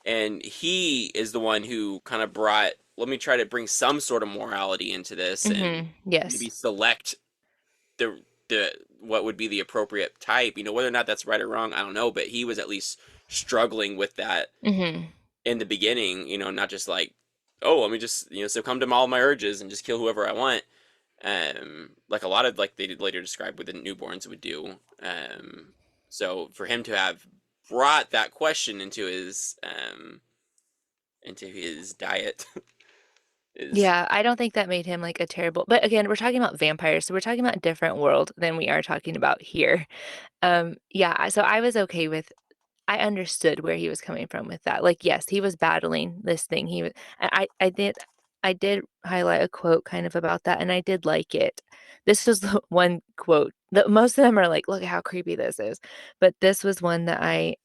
And he is the one who kind of brought. Let me try to bring some sort of morality into this, and maybe yes. select the the what would be the appropriate type. Whether or not that's right or wrong, I don't know. But he was at least struggling with that Mhm. in the beginning, not just like, oh, let me just, succumb to all my urges and just kill whoever I want. Like a lot of like they did later describe what the newborns would do. So for him to have brought that question into his diet is Yeah, I don't think that made him like a terrible, but again, we're talking about vampires, so we're talking about a different world than we are talking about here. Yeah, so I was okay with I understood where he was coming from with that. Like, yes, he was battling this thing. He was I did highlight a quote kind of about that, and I did like it. This was the one quote that most of them are like, look at how creepy this is. But this was one that I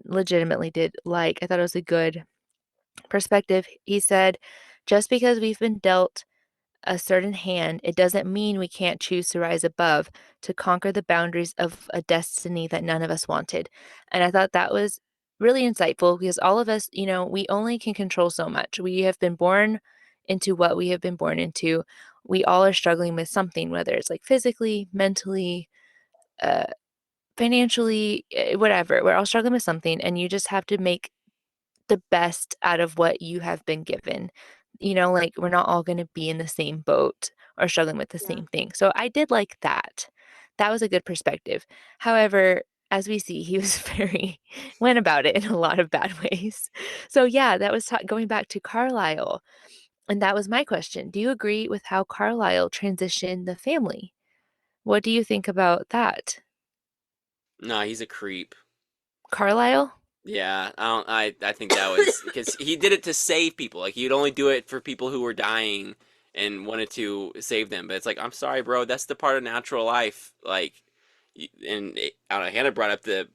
legitimately did like. I thought it was a good perspective. He said, just because we've been dealt a certain hand, it doesn't mean we can't choose to rise above, to conquer the boundaries of a destiny that none of us wanted. And I thought that was really insightful because all of us, we only can control so much. We have been born into what we have been born into. We all are struggling with something, whether it's like physically, mentally, uh, financially, whatever. We're all struggling with something, and you just have to make the best out of what you have been given. Like, we're not all gonna be in the same boat or struggling with the Yeah. same thing. So I did like that. That was a good perspective. However, as we see, he was very went about it in a lot of bad ways. So yeah, that was going back to Carlisle, and that was my question. Do you agree with how Carlisle transitioned the family? What do you think about that? nah, he's a creep. Carlisle? Yeah, I don't. I think that was because he did it to save people. Like he'd only do it for people who were dying and wanted to save them. But it's like, I'm sorry, bro. That's the part of natural life. Like, I don't know. Hannah brought up the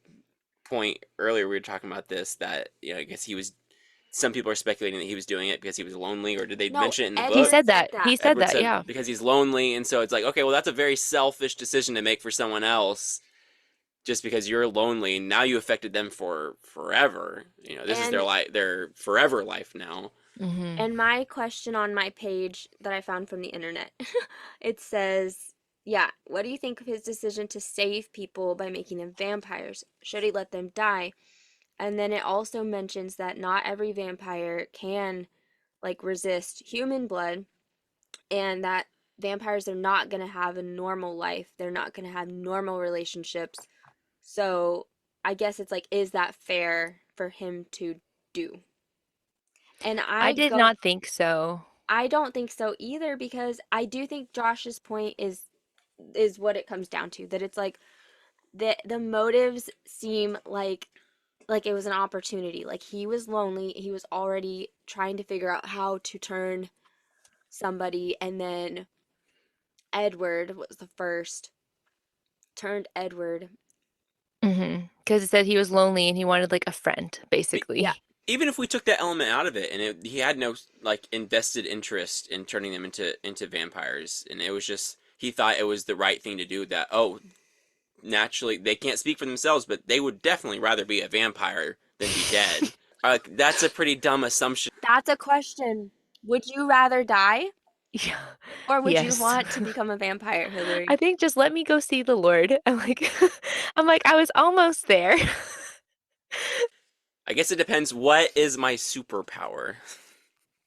point earlier. We were talking about this that I guess he was. Some people are speculating that he was doing it because he was lonely, or did they No, mention it in the He book? Edward said said that. that. He said Edward that, said yeah. because he's lonely, and so it's like, okay, well, that's a very selfish decision to make for someone else just because you're lonely. Now you affected them for forever. This is their And life, their forever life now. Mhm. and my question on my page that I found from the internet, it says, yeah, what do you think of his decision to save people by making them vampires? Should he let them die? And then it also mentions that not every vampire can like resist human blood, and that vampires are not going to have a normal life. They're not going to have normal relationships. So, I guess it's like, is that fair for him to do? And I did not think so. I don't think so either, because I do think Josh's point is what it comes down to, that it's like the motives seem like it was an opportunity. Like he was lonely, he was already trying to figure out how to turn somebody, and then Edward was the first, turned Edward. Because it said he was lonely and he wanted, like, a friend, Yeah. basically. Even if we took that element out of it, and he had no like invested interest in turning them into vampires, and it was just he thought it was the right thing to do. That naturally they can't speak for themselves, but they would definitely rather be a vampire than be dead. That's a pretty dumb assumption. That's a question. Would you rather die, Yeah. or would you Yes. want to become a vampire, I Hillary? think just let me go see the Lord. I'm like I'm like, "I was almost there." I guess it depends. What is my superpower?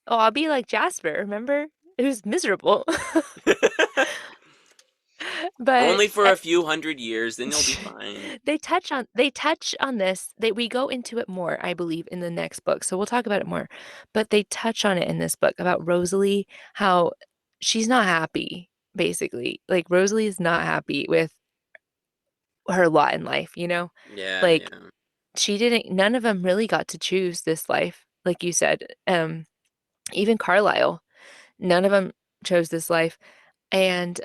Oh, I'll be like Jasper, remember? It was miserable. But, Only for a few hundred years, then you'll be fine. they touch on this. We go into it more, I believe, in the next book, so we'll talk about it more. But they touch on it in this book about Rosalie, how she's not happy, basically. Like, Rosalie is not happy with her lot in life, you know? Yeah, Like, yeah. she didn't none of them really got to choose this life, like you said. Even Carlisle, none of them chose this life, and,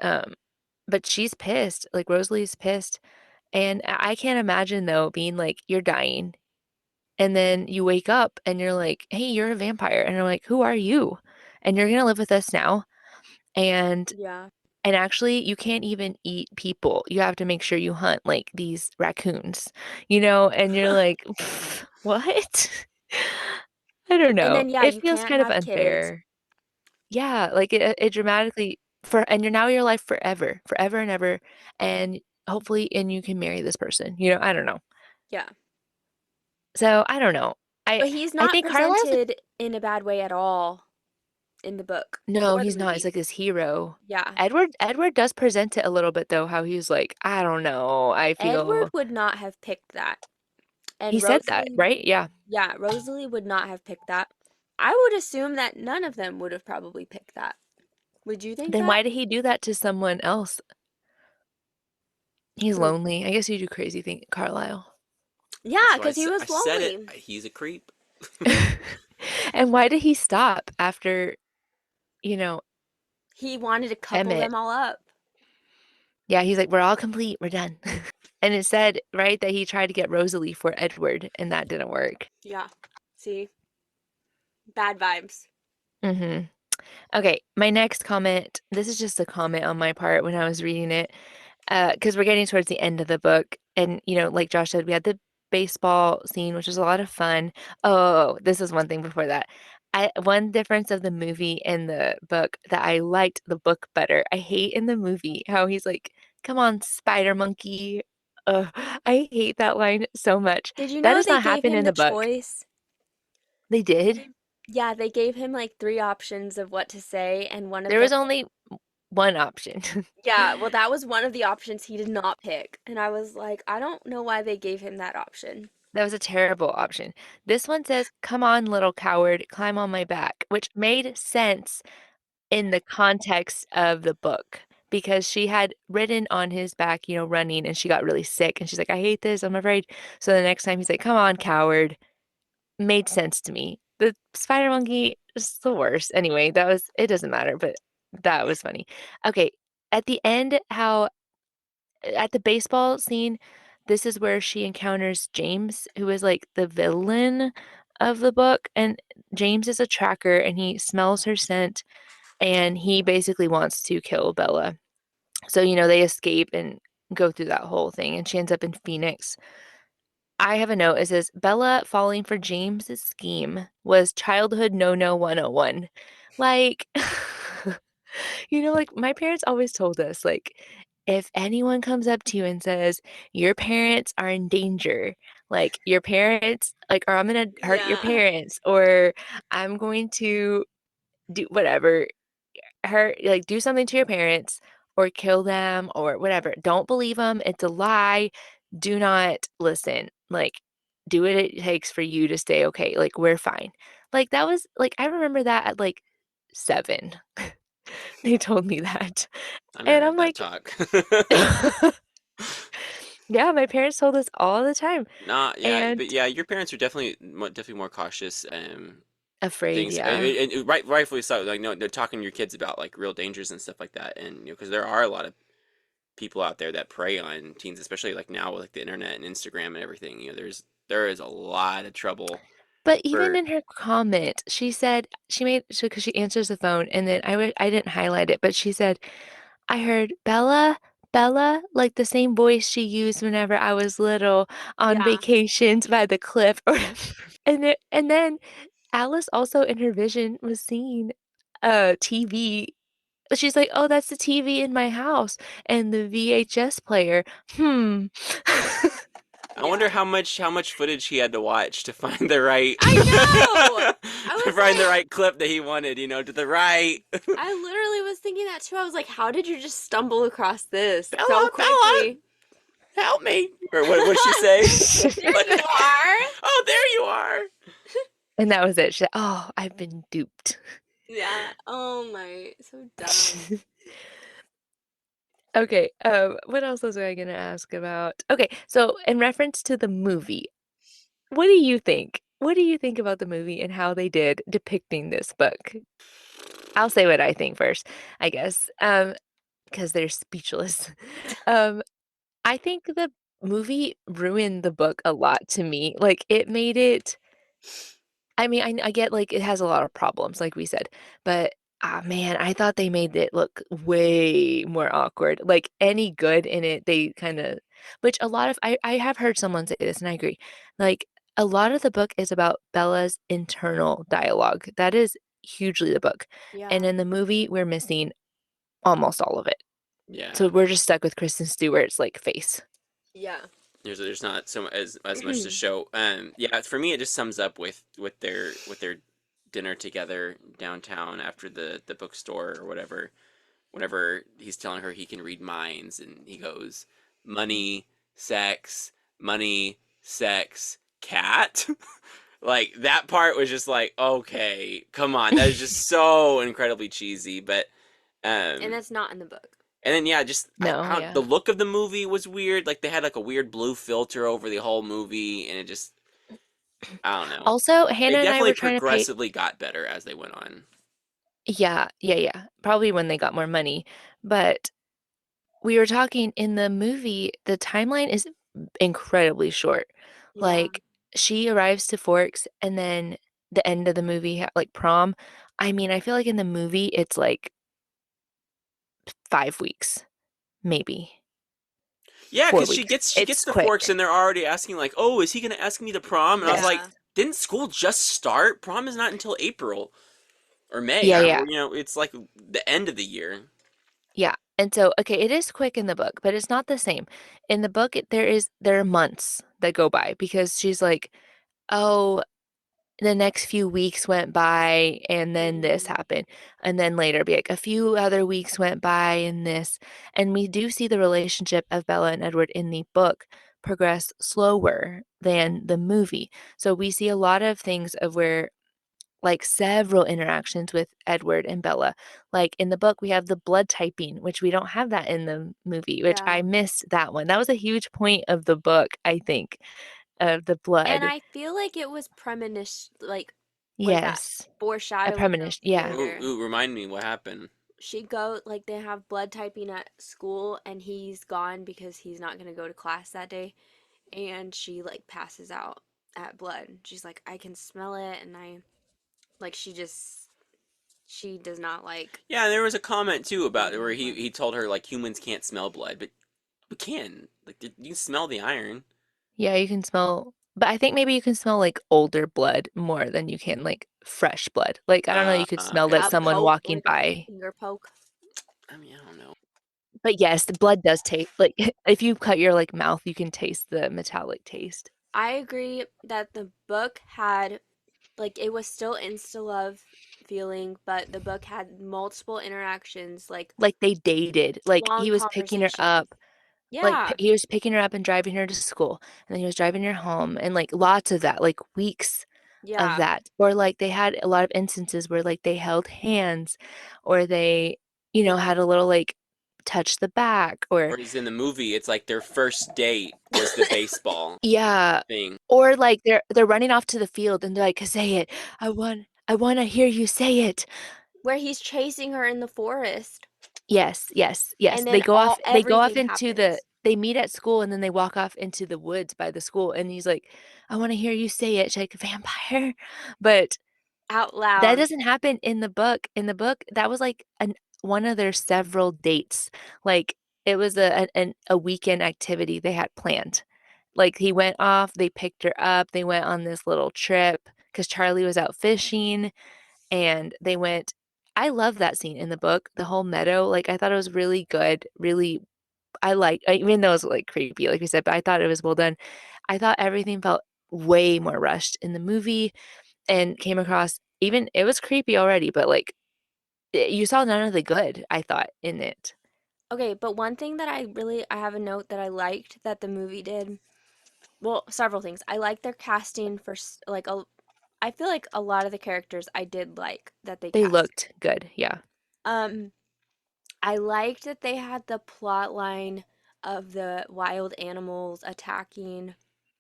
but she's pissed, like, Rosalie's pissed, and I can't imagine, though, being like, "You're dying. and then you wake up and you're like, "Hey, you're a vampire." And I'm like, "Who are you?" And you're gonna live with us now. And Yeah. and actually, you can't even eat people. You have to make sure you hunt like these raccoons, and you're like, "What?" I don't And know. then, yeah, It you feels can't kind of have kids. unfair. Yeah, like it dramatically and you're now your life forever, forever and ever, and hopefully and you can marry this person. I don't know. Yeah. So, I don't know. I But he's I not think Carlisle's a presented in a bad way at all in the book no, or the he's not. He's movie. like this hero. Yeah. Edward does present it a little bit though, how he's like, "I don't know. I Edward feel." would not have picked that. He And said that, Rosalie, right? Yeah. yeah, Rosalie would not have picked that. I would assume that none of them would have probably picked that. Would you think Then that? why did he do that to someone else? He's Who? lonely. I guess you do crazy thing, Carlisle. Yeah, That's why because he I was said it. lonely. He's a creep. And why did he stop after, you know, He wanted to couple Emmett? them all up. Yeah, he's like, "We're all complete. We're done." And it said, right, that he tried to get Rosalie for Edward, and that didn't work. Yeah. See? Bad vibes. Mhm. Okay, my next comment, this is just a comment on my part when I was reading it, because we're getting towards the end of the book, and, like Josh said, we had the baseball scene, which was a lot of fun. Oh, this is one thing before that. One difference of the movie and the book that I liked the book better. I hate in the movie how he's like, "Come on, spider monkey." Ugh, I hate that line so much. Did you That know does they not gave happen him in the the book. choice? They did? Yeah, they gave him like three options of what to say, and one of There them. was only one option. Yeah, well, that was one of the options he did not pick. And I was like, I don't know why they gave him that option. That was a terrible option. This one says, "Come on, little coward, climb on my back," which made sense in the context of the book because she had ridden on his back, running, and she got really sick, and she's like, "I hate this, I'm afraid." So the next time he's like, "Come on, coward." Made sense to me. The spider monkey is the worst. Anyway, it doesn't matter, but that was funny. Okay, at the end, how at the baseball scene, this is where she encounters James, who is like the villain of the book. And James is a tracker and he smells her scent and he basically wants to kill Bella. So, they escape and go through that whole thing. And she ends up in Phoenix. I have a note. It says Bella falling for James's scheme was childhood no 101. Like, like my parents always told us, like, if anyone comes up to you and says, your parents are in danger, like your parents, like, or I'm gonna hurt your Yeah. parents, or I'm going to do whatever, hurt, like, do something to your parents or kill them or whatever. Don't believe them. It's a lie. Do not listen. Like, do what it takes for you to stay okay. Like, we're fine. Like, that was like, I remember that at like 7. They told me that. I never And had I'm that like, talk. yeah, my parents told us all the time. Nah, yeah, And but yeah, your parents are definitely more cautious. afraid, Things yeah. and rightfully so. Like, no, they're talking to your kids about like real dangers and stuff like that, and because there are a lot of people out there that prey on teens, especially like now with like the internet and Instagram and everything. There is a lot of trouble But even for. in her comment, she said she made so because she answers the phone, and then I didn't highlight it, but she said, "I heard Bella, Bella, like the same voice she used whenever I was little on Yeah. vacations by the cliff." Or and then Alice also in her vision was seeing a TV. She's like, "Oh, that's the TV in my house and the VHS player. Hmm." I wonder Yeah. how much footage he had to watch to find the right I know. I to was find the like, right clip that he wanted. To the right. I literally was thinking that too. I was like, how did you just stumble across this so Bella, Bella, quickly? help me! Or what she say? There you are. Oh, there you are. And that was it. She said, "Oh, I've been duped." Yeah. Oh my, so dumb. Okay, what else was I gonna ask about? Okay, so in reference to the movie, what do you think? What do you think about the movie and how they did depicting this book? I'll say what I think first, I guess, because they're speechless. Um, I think the movie ruined the book a lot to me. Like, it made it I mean, I get, like, it has a lot of problems, like we said, but, ah, man, I thought they made it look way more awkward. Like, any good in it, they kinda which a lot of I have heard someone say this, and I agree. Like, a lot of the book is about Bella's internal dialogue. That is hugely the book, and Yeah. in the movie, we're missing almost all of it. So Yeah. we're just stuck with Kristen Stewart's, like, face. Yeah. There's not as much to show. Yeah, for me it just sums up with their dinner together downtown after the bookstore or whatever. Whenever he's telling her he can read minds, and he goes, money, sex, cat. Like that part was just like, okay, come on, that is just so incredibly cheesy. But And um, that's not in the book. and then yeah, just No, I don't, the yeah. look of the movie was weird. Like they had like a weird blue filter over the whole movie, and it just I don't know. Also, They Hannah and I definitely were trying to pay progressively got better as they went on. Yeah, yeah, yeah. Probably when they got more money, but we were talking in the movie, the timeline is incredibly short. Yeah. Like, she arrives to Forks, and then the end of the movie, like, prom. I mean, I feel like in the movie, it's, like, 5 weeks, maybe Yeah, 4 because she weeks. gets It's the forks, and quick. they're already asking like, "Oh, is he gonna ask me to prom?" And I was Yes. like, Yeah. "Didn't school just start? Prom is not until April or May. Yeah, I yeah, don't, it's like the end of the year." yeah, and so okay, it is quick in the book, but it's not the same. In the book, there are months that go by because she's like, "Oh, the next few weeks went by and then this Mm. happened, and then later be like a few other weeks went by and this, and we do see the relationship of Bella and Edward in the book progress slower than the movie. So we see a lot of things of where like several interactions with Edward and Bella. Like in the book, we have the blood typing, which we don't have that in the movie, which Yeah. I missed that one. That was a huge point of the book, I think, of the And blood. I feel like it was premonition, like, what is that? Yes. A Foreshadowing of premonition. Yeah. Ooh, later. ooh, remind me what happened. Like, they have blood typing at school, and he's gone because he's not going to go to class that day. And she, like, passes out at blood. She's like, I can smell it. And like, she does not like Yeah, and there was a comment too about being it where around he blood. he told her like humans can't smell blood, but we can. Like you can smell the iron. Yeah, you can smell but I think maybe you can smell, like, older blood more than you can, like, fresh blood. Like, I don't know, you could smell that A Okay. someone poke, walking like a by finger poke. I mean, I don't know. but yes, the blood does taste like, if you cut your, like, mouth, you can taste the metallic taste. I agree that the book had, like, it was still insta love feeling, but the book had multiple interactions, like Like, they dated. Like, long he was picking her conversations. up like, p Yeah, he was picking her up and driving her to school, and then he was driving her home, and, like, lots of that, like, weeks of yeah, that. Or, like, they had a lot of instances where, like, they held hands or they, yeah. had a little, like, touch the back or Whereas in the movie, it's like their first date was the baseball yeah. thing. Or, like, they're running off to the field and they're like, "Say it. I wanna hear you say it." Where he's chasing her in the forest, Yes, yes, yes. and then They go off everything into the happens they meet at school and then they walk off into the woods by the school and he's like, "I wanna hear you say it." She's like, "Vampire?" But out that loud. doesn't happen in the book. In the book, that was like one of their several dates. Like, it was a weekend activity they had planned. Like, he went off, they picked her up, they went on this little trip because Charlie was out fishing, and they went I love that scene in the book, the whole meadow, like, I thought it was really good, really even though it was, like, creepy, like we said, but I thought it was well done. I thought everything felt way more rushed in the movie and came across even it was creepy already, but, like, you saw none of the good, I thought, in it. Okay, but one thing that I have a note that I liked that the movie did. Well, several things. I like their casting for like a. I feel like a lot of the characters I did like that they They cast. looked good, yeah. Um, I liked that they had the plot line of the wild animals attacking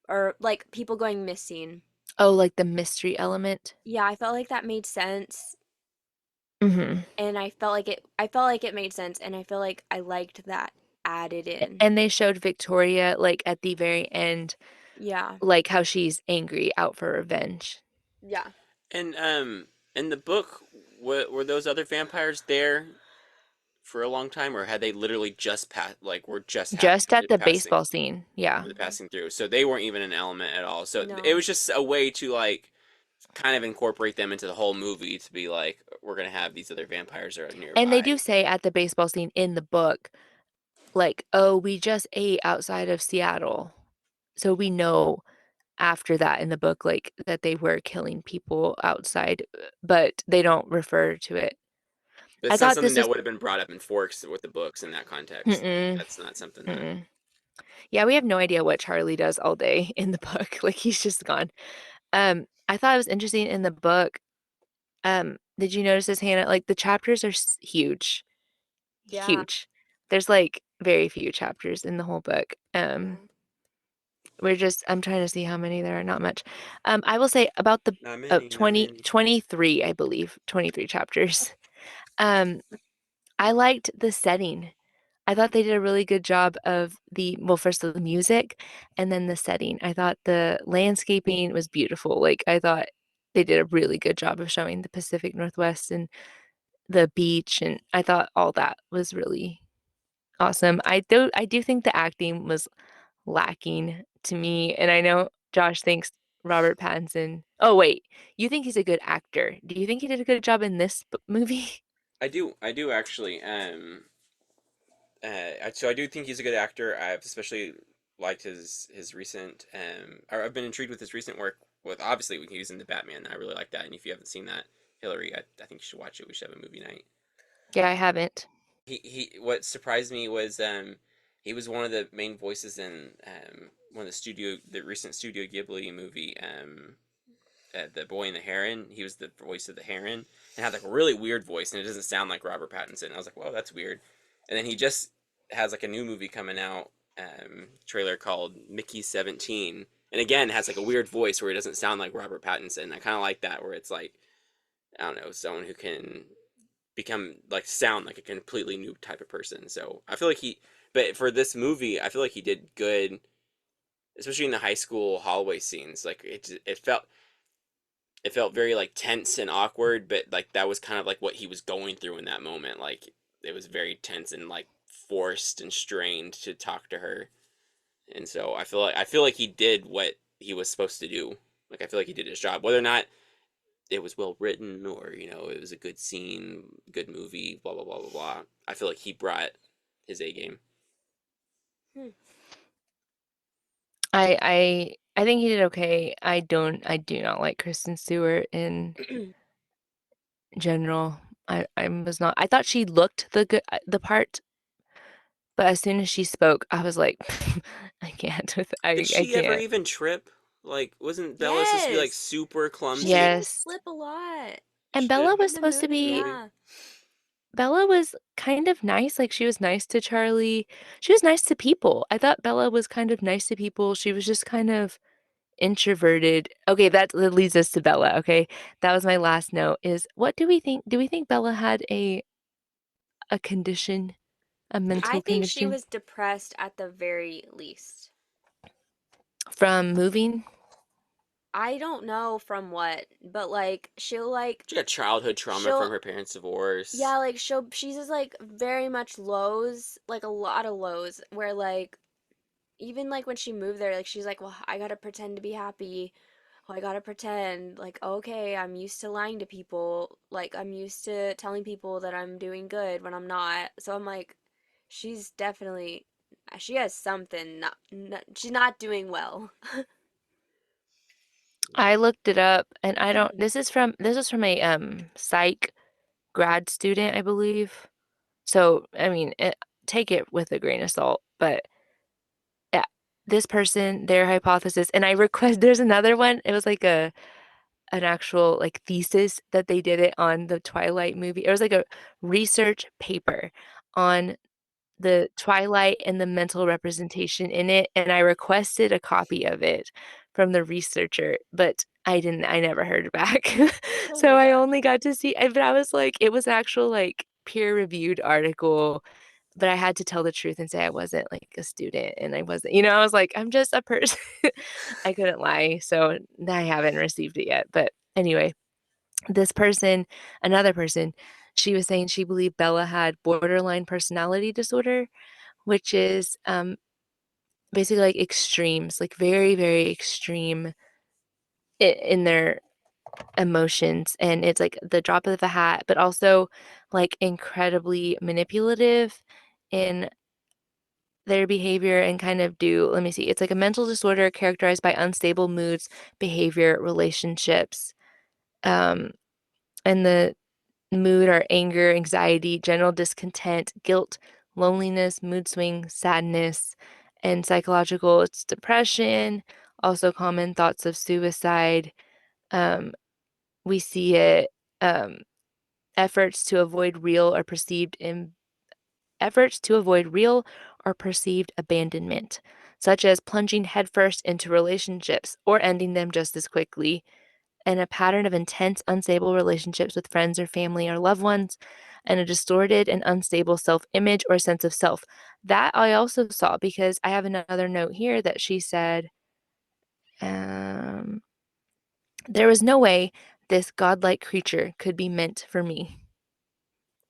or like people going missing. Oh, like, the mystery element? Yeah, I felt like that made sense Mhm. and I felt like it made sense and I feel like I liked that added in. And they showed Victoria like at the very end, Yeah. like how she's angry out for revenge. Yeah. And in the book, were those other vampires there for a long time, or had they literally just passed? Like, were just Just at the passing baseball scene. Yeah. the passing through? So they weren't even an element at all. So it No. was just a way to like kind of incorporate them into the whole movie to be like, we're gonna have these other vampires that are And they nearby. do say at the baseball scene in the book, like, oh, we just ate outside of Seattle. So we know after that in the book, like, that they were killing people outside, but they don't refer to it. But I it's not thought something this that was would have been brought up in Forks with the books in that context. Like, mm-mm, that's not something that. mm-mm. Yeah, we have no idea what Charlie does all day in the book. Like, he's just gone. I thought it was interesting in the book. Did you notice this, Hannah? Like, the chapters are huge, Yeah. huge. There's, like, very few chapters in the whole book. Yeah. I'm trying to see how many there are, not much. I will say about the Not many, not 20, many. 23, I believe, 23 chapters. Um, I liked the setting. I thought they did a really good job of well, first of the music and then the setting. I thought the landscaping was beautiful. Like, I thought they did a really good job of showing the Pacific Northwest and the beach, and I thought all that was really awesome. I do think the acting was lacking to me, and I know Josh thinks Robert Pattinson. Oh, wait, you think he's a good actor. Do you think he did a good job in this movie? I do actually. So I do think he's a good actor. I've especially liked his recent. Or I've been intrigued with his recent work. With obviously when he was in the Batman, I really like that. And if you haven't seen that, Hillary, I think you should watch it. We should have a movie night. Yeah, I haven't. He what surprised me was he was one of the main voices in one of the recent Studio Ghibli movie the Boy and the Heron. He was the voice of the Heron and had like a really weird voice, and it doesn't sound like Robert Pattinson. I was like, "Whoa, that's weird." And then he just has like a new movie coming out, trailer called Mickey 17, and again has like a weird voice where it doesn't sound like Robert Pattinson. I kind of like that, where it's like, I don't know, someone who can become like sound like a completely new type of person. So I feel like but for this movie, I feel like he did good, especially in the high school hallway scenes. Like it felt very like tense and awkward, but like that was kind of like what he was going through in that moment. Like it was very tense and like forced and strained to talk to her. And so I feel like he did what he was supposed to do. Like I feel like he did his job. Whether or not it was well written or, it was a good scene, good movie, blah blah blah blah blah. I feel like he brought his A game. Hmm. I think he did okay. I do not like Kristen Stewart in general. I was not. I thought she looked the part, but as soon as she spoke, I was like, I can't with Did I she ever can't. even trip? Like, wasn't Bella supposed to be like Yes. super She didn't clumsy? Yes. slip a lot And She did Bella in was the supposed to movie. be movie. Yeah. Bella was kind of nice. Like, she was nice to Charlie. She was nice to people. I thought Bella was kind of nice to people. She was just kind of introverted. Okay, that leads us to Bella, okay? That was my last note is what do we think? Do we think Bella had a condition, a I mental think she condition was depressed at the very least. from moving? I don't know from what, but like She got childhood trauma she'll from her parents' divorce. yeah, like she's just like very much lows, like a lot of lows where like even like when she moved there, like she's like, "Well, I got to pretend to be happy. Well, I got to pretend like okay, I'm used to lying to people. Like I'm used to telling people that I'm doing good when I'm not." So I'm like she's definitely she has something not she's not doing well. I looked it up and I don't this is from a psych grad student, I believe. So, I mean, take it with a grain of salt, but yeah, this person, their hypothesis, and I request there's another one. It was like an actual like thesis that they did it on the Twilight movie. It was like a research paper on the Twilight and the mental representation in it, and I requested a copy of it from the researcher, but I never heard back. Oh So my I gosh. only got to see but I was like, it was actual like peer-reviewed article but I had to tell the truth and say I wasn't like a student and I wasn't, I was like, I'm just a person. I couldn't lie. So I haven't received it yet. But anyway, this person, another person, she was saying she believed Bella had borderline personality disorder, which is basically like extremes, like very, very extreme in their emotions. And it's like the drop of a hat, but also like incredibly manipulative in their behavior and kind of let me see, it's like a mental disorder characterized by unstable moods, behavior, relationships, um, and the mood are anger, anxiety, general discontent, guilt, loneliness, mood swing, sadness, and psychological, it's depression, also common thoughts of suicide. Um, we see it, um, efforts to avoid real or perceived in efforts to avoid real or perceived abandonment, such as plunging headfirst into relationships or ending them just as quickly, and a pattern of intense, unstable relationships with friends or family or loved ones, and a distorted and unstable self image or sense of self. That I also saw because I have another note here that she said, um, there was no way this godlike creature could be meant for me.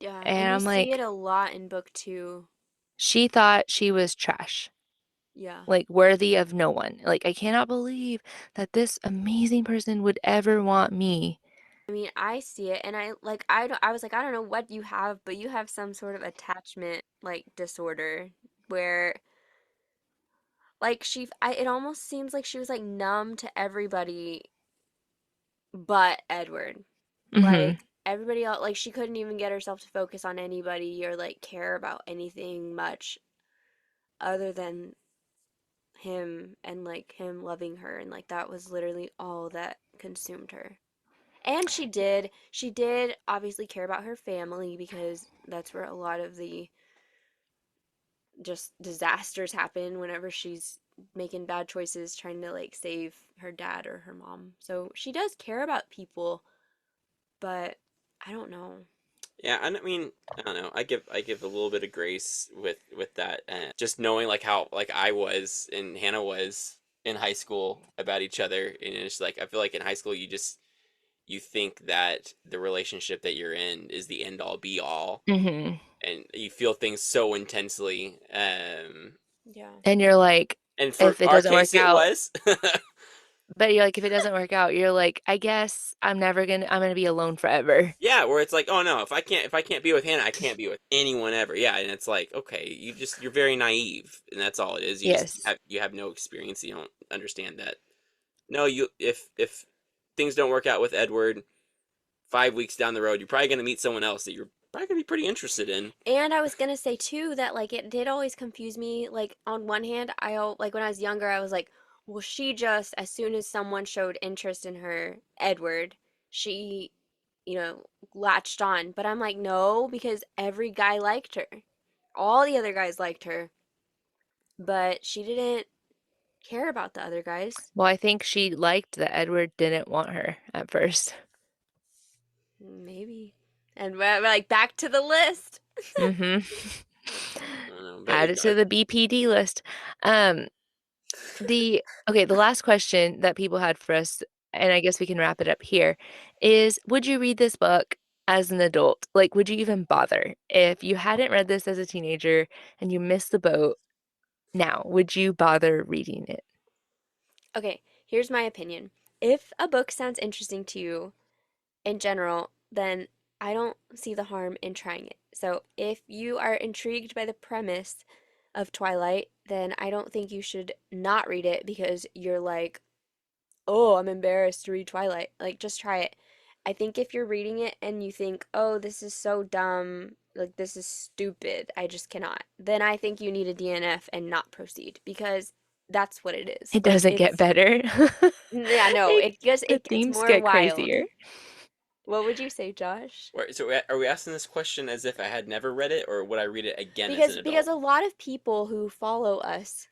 Yeah, And and you I'm see it like, a lot in book 2. she thought she was trash, Yeah. like worthy of no one. Like, I cannot believe that this amazing person would ever want me. I mean, I see it, and I was like, I don't know what you have, but you have some sort of attachment like disorder where it almost seems like she was like numb to everybody but Edward. Hmm. Like everybody else, like she couldn't even get herself to focus on anybody or like care about anything much other than him and like him loving her, and like that was literally all that consumed her. And she did obviously care about her family because that's where a lot of the just disasters happen whenever she's making bad choices trying to like save her dad or her mom. So she does care about people, but I don't know. Yeah, I mean, I don't know. I give a little bit of grace with that, just knowing like how like I was and Hannah was in high school about each other, and it's like I feel like in high school you think that the relationship that you're in is the end all be all, Hmm. and you feel things so intensely. Yeah. And you're like, And for if it our doesn't work case, it out, was. but you're like, if it doesn't work out, you're like, I guess I'm gonna be alone forever. Yeah, where it's like, oh no, if I can't be with Hannah, I can't be with anyone ever. Yeah, and it's like, okay, you're very naive, and that's all it is. You just Yes. you have no experience. You don't understand that. No, you if things don't work out with Edward, 5 weeks down the road, you're probably gonna meet someone else that you're probably gonna be pretty interested in. And I was gonna say too that like it did always confuse me. Like on one hand, like when I was younger, I was like, well, she just as soon as someone showed interest in her, Edward, she, you know, latched on. But I'm like, no, because every guy liked her, all the other guys liked her, but she didn't care about the other guys. Well, I think she liked that Edward didn't want her at first. Maybe. And we're like back to the list. Hmm. I don't know, but Add it to the BPD list. Um, the last question that people had for us, and I guess we can wrap it up here, is would you read this book as an adult? Like, would you even bother? If you hadn't read this as a teenager and you missed the boat now, would you bother reading it? Okay, here's my opinion. If a book sounds interesting to you, in general, then I don't see the harm in trying it. So if you are intrigued by the premise of Twilight, then I don't think you should not read it because you're like, oh, I'm embarrassed to read Twilight. Like, just try it. I think if you're reading it and you think, oh, this is so dumb, like, this is stupid, I just cannot, then I think you need a DNF and not proceed because that's what it is. It Like, doesn't get better. yeah, no, Like, the it gets themes more get wild. crazier. What would you say, Josh? so are we asking this question as if I had never read it, or would I read it again as an Because adult? a lot of people who follow us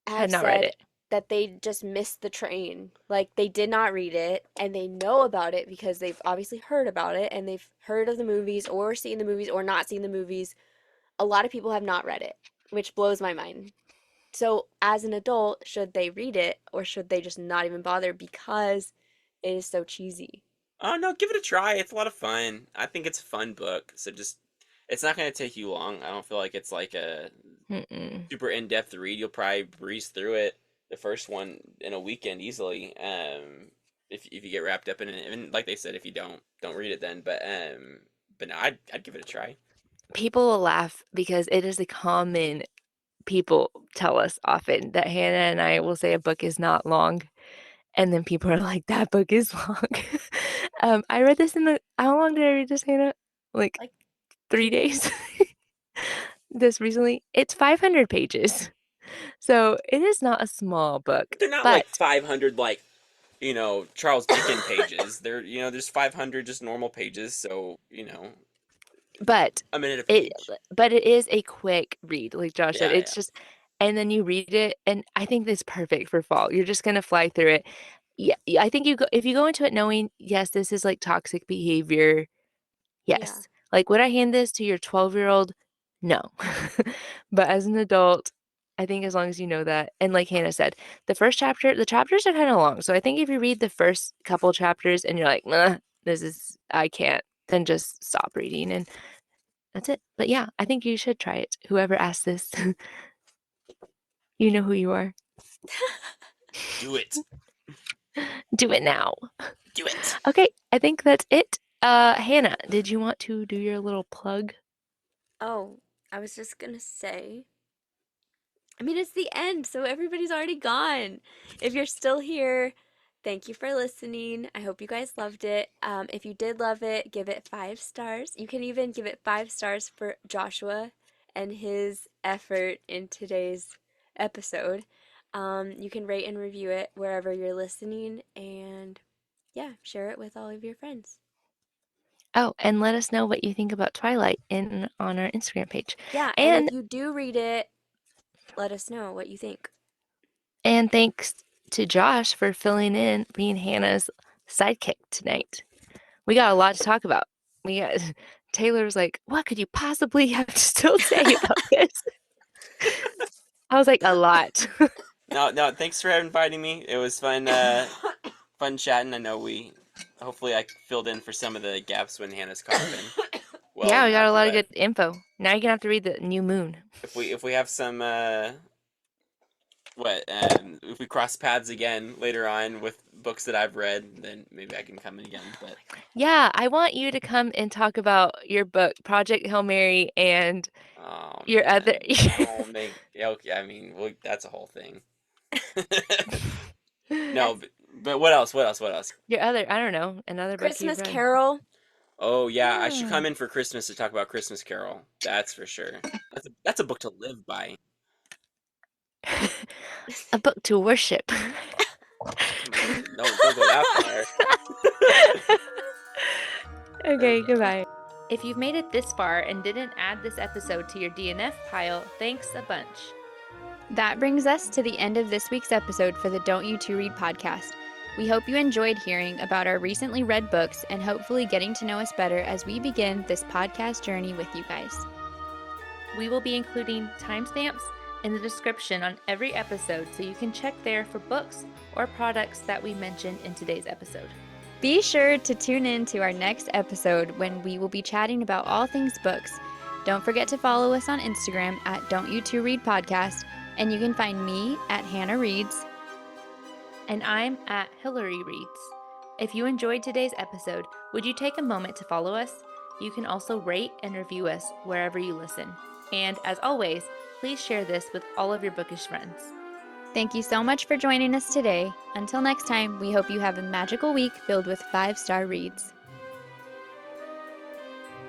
Had have not read said it. that they just missed the train. Like they did not read it and they know about it because they've obviously heard about it and they've heard of the movies or seen the movies or not seen the movies. a lot of people have not read it, which blows my mind. So, as an adult, should they read it or should they just not even bother because it is so cheesy? Oh no, give it a try. It's a lot of fun. I think it's a fun book. So just it's not going to take you long. I don't feel like it's like a Mm-mm. super in-depth read. You'll probably breeze through it the first one in a weekend easily. If you get wrapped up in it, and like they said, if you don't read it then. But no, I'd give it a try. People will laugh because it is a common people tell us often that Hannah and I will say a book is not long, and then people are like, "That book is long." I read this in the how long did I read this, Hannah? Like Like 3 2 days? days? This recently? It's 500 pages, so it is not a small book, But they're not like but 500 like Charles Dickens pages. There's 500 just normal pages. So but a minute a it page. but it is a quick read, like Josh said, Yeah, it's yeah. just and then you read it, and I think it's perfect for fall, you're just gonna fly through it. Yeah, I think if you go into it knowing, "Yes, this is, like, toxic behavior," Yeah. yes. Like, would I hand this to your 12-year-old? No. But as an adult, I think as long as you know that and like Hannah said, the chapters are kinda long, so I think if you read the first couple chapters and you're like, "Nah, I can't," then just stop reading and that's it. But yeah, I think you should try it. Whoever asked this, you know who you are. Do it. Do it now. Do it. Okay, I think that's it. Hannah, did you want to do your little plug? Oh, I was just gonna say, I mean, it's the end, so everybody's already gone. If you're still here, thank you for listening. I hope you guys loved it. If you did love it, give it 5 stars. You can even give it 5 stars for Joshua and his effort in today's episode. You can rate and review it wherever you're listening, and yeah, share it with all of your friends. Oh, and let us know what you think about Twilight in on our Instagram page. Yeah, and if And you do read it, let us know what you think. and thanks to Josh for filling in being Hannah's sidekick tonight. We got a lot to talk about. We got Taylor's like, "What could you possibly have to still say about this?" I was like, "A lot." No, no. Thanks for inviting me. It was fun. Fun chatting. I know hopefully I filled in for some of the gaps when Hannah's coughing well Yeah, we got enough. a lot of But good info. Now you're gonna have to read the New Moon. if we have some if we cross paths again later on with books that I've read, then maybe I can come in again. But Yeah, I want you to come and talk about your book, Project Hail Mary, and oh your other man, that won't make yeah, okay. I mean, well, that's a whole thing. No, That's but what else? What else? What else? your other, I don't know, another book you've Christmas read. Carol. Oh yeah, I should Hmm. come in for Christmas to talk about Christmas Carol. That's for sure. That's a book to live by. A book to worship. Oh, come on, don't go that far. Okay, Okay. goodbye. If you've made it this far and didn't add this episode to your DNF pile, thanks a bunch. That brings us to the end of this week's episode for the Don't You Two Read podcast. We hope you enjoyed hearing about our recently read books and hopefully getting to know us better as we begin this podcast journey with you guys. We will be including timestamps in the description on every episode so you can check there for books or products that we mentioned in today's episode. Be sure to tune in to our next episode when we will be chatting about all things books. Don't forget to follow us on Instagram at Don't You Two Read Podcast, and you can find me at Hannah Reads. And I'm at Hilary Reads. If you enjoyed today's episode, would you take a moment to follow us? You can also rate and review us wherever you listen. And as always, please share this with all of your bookish friends. Thank you so much for joining us today. Until next time, we hope you have a magical week filled with 5-star reads.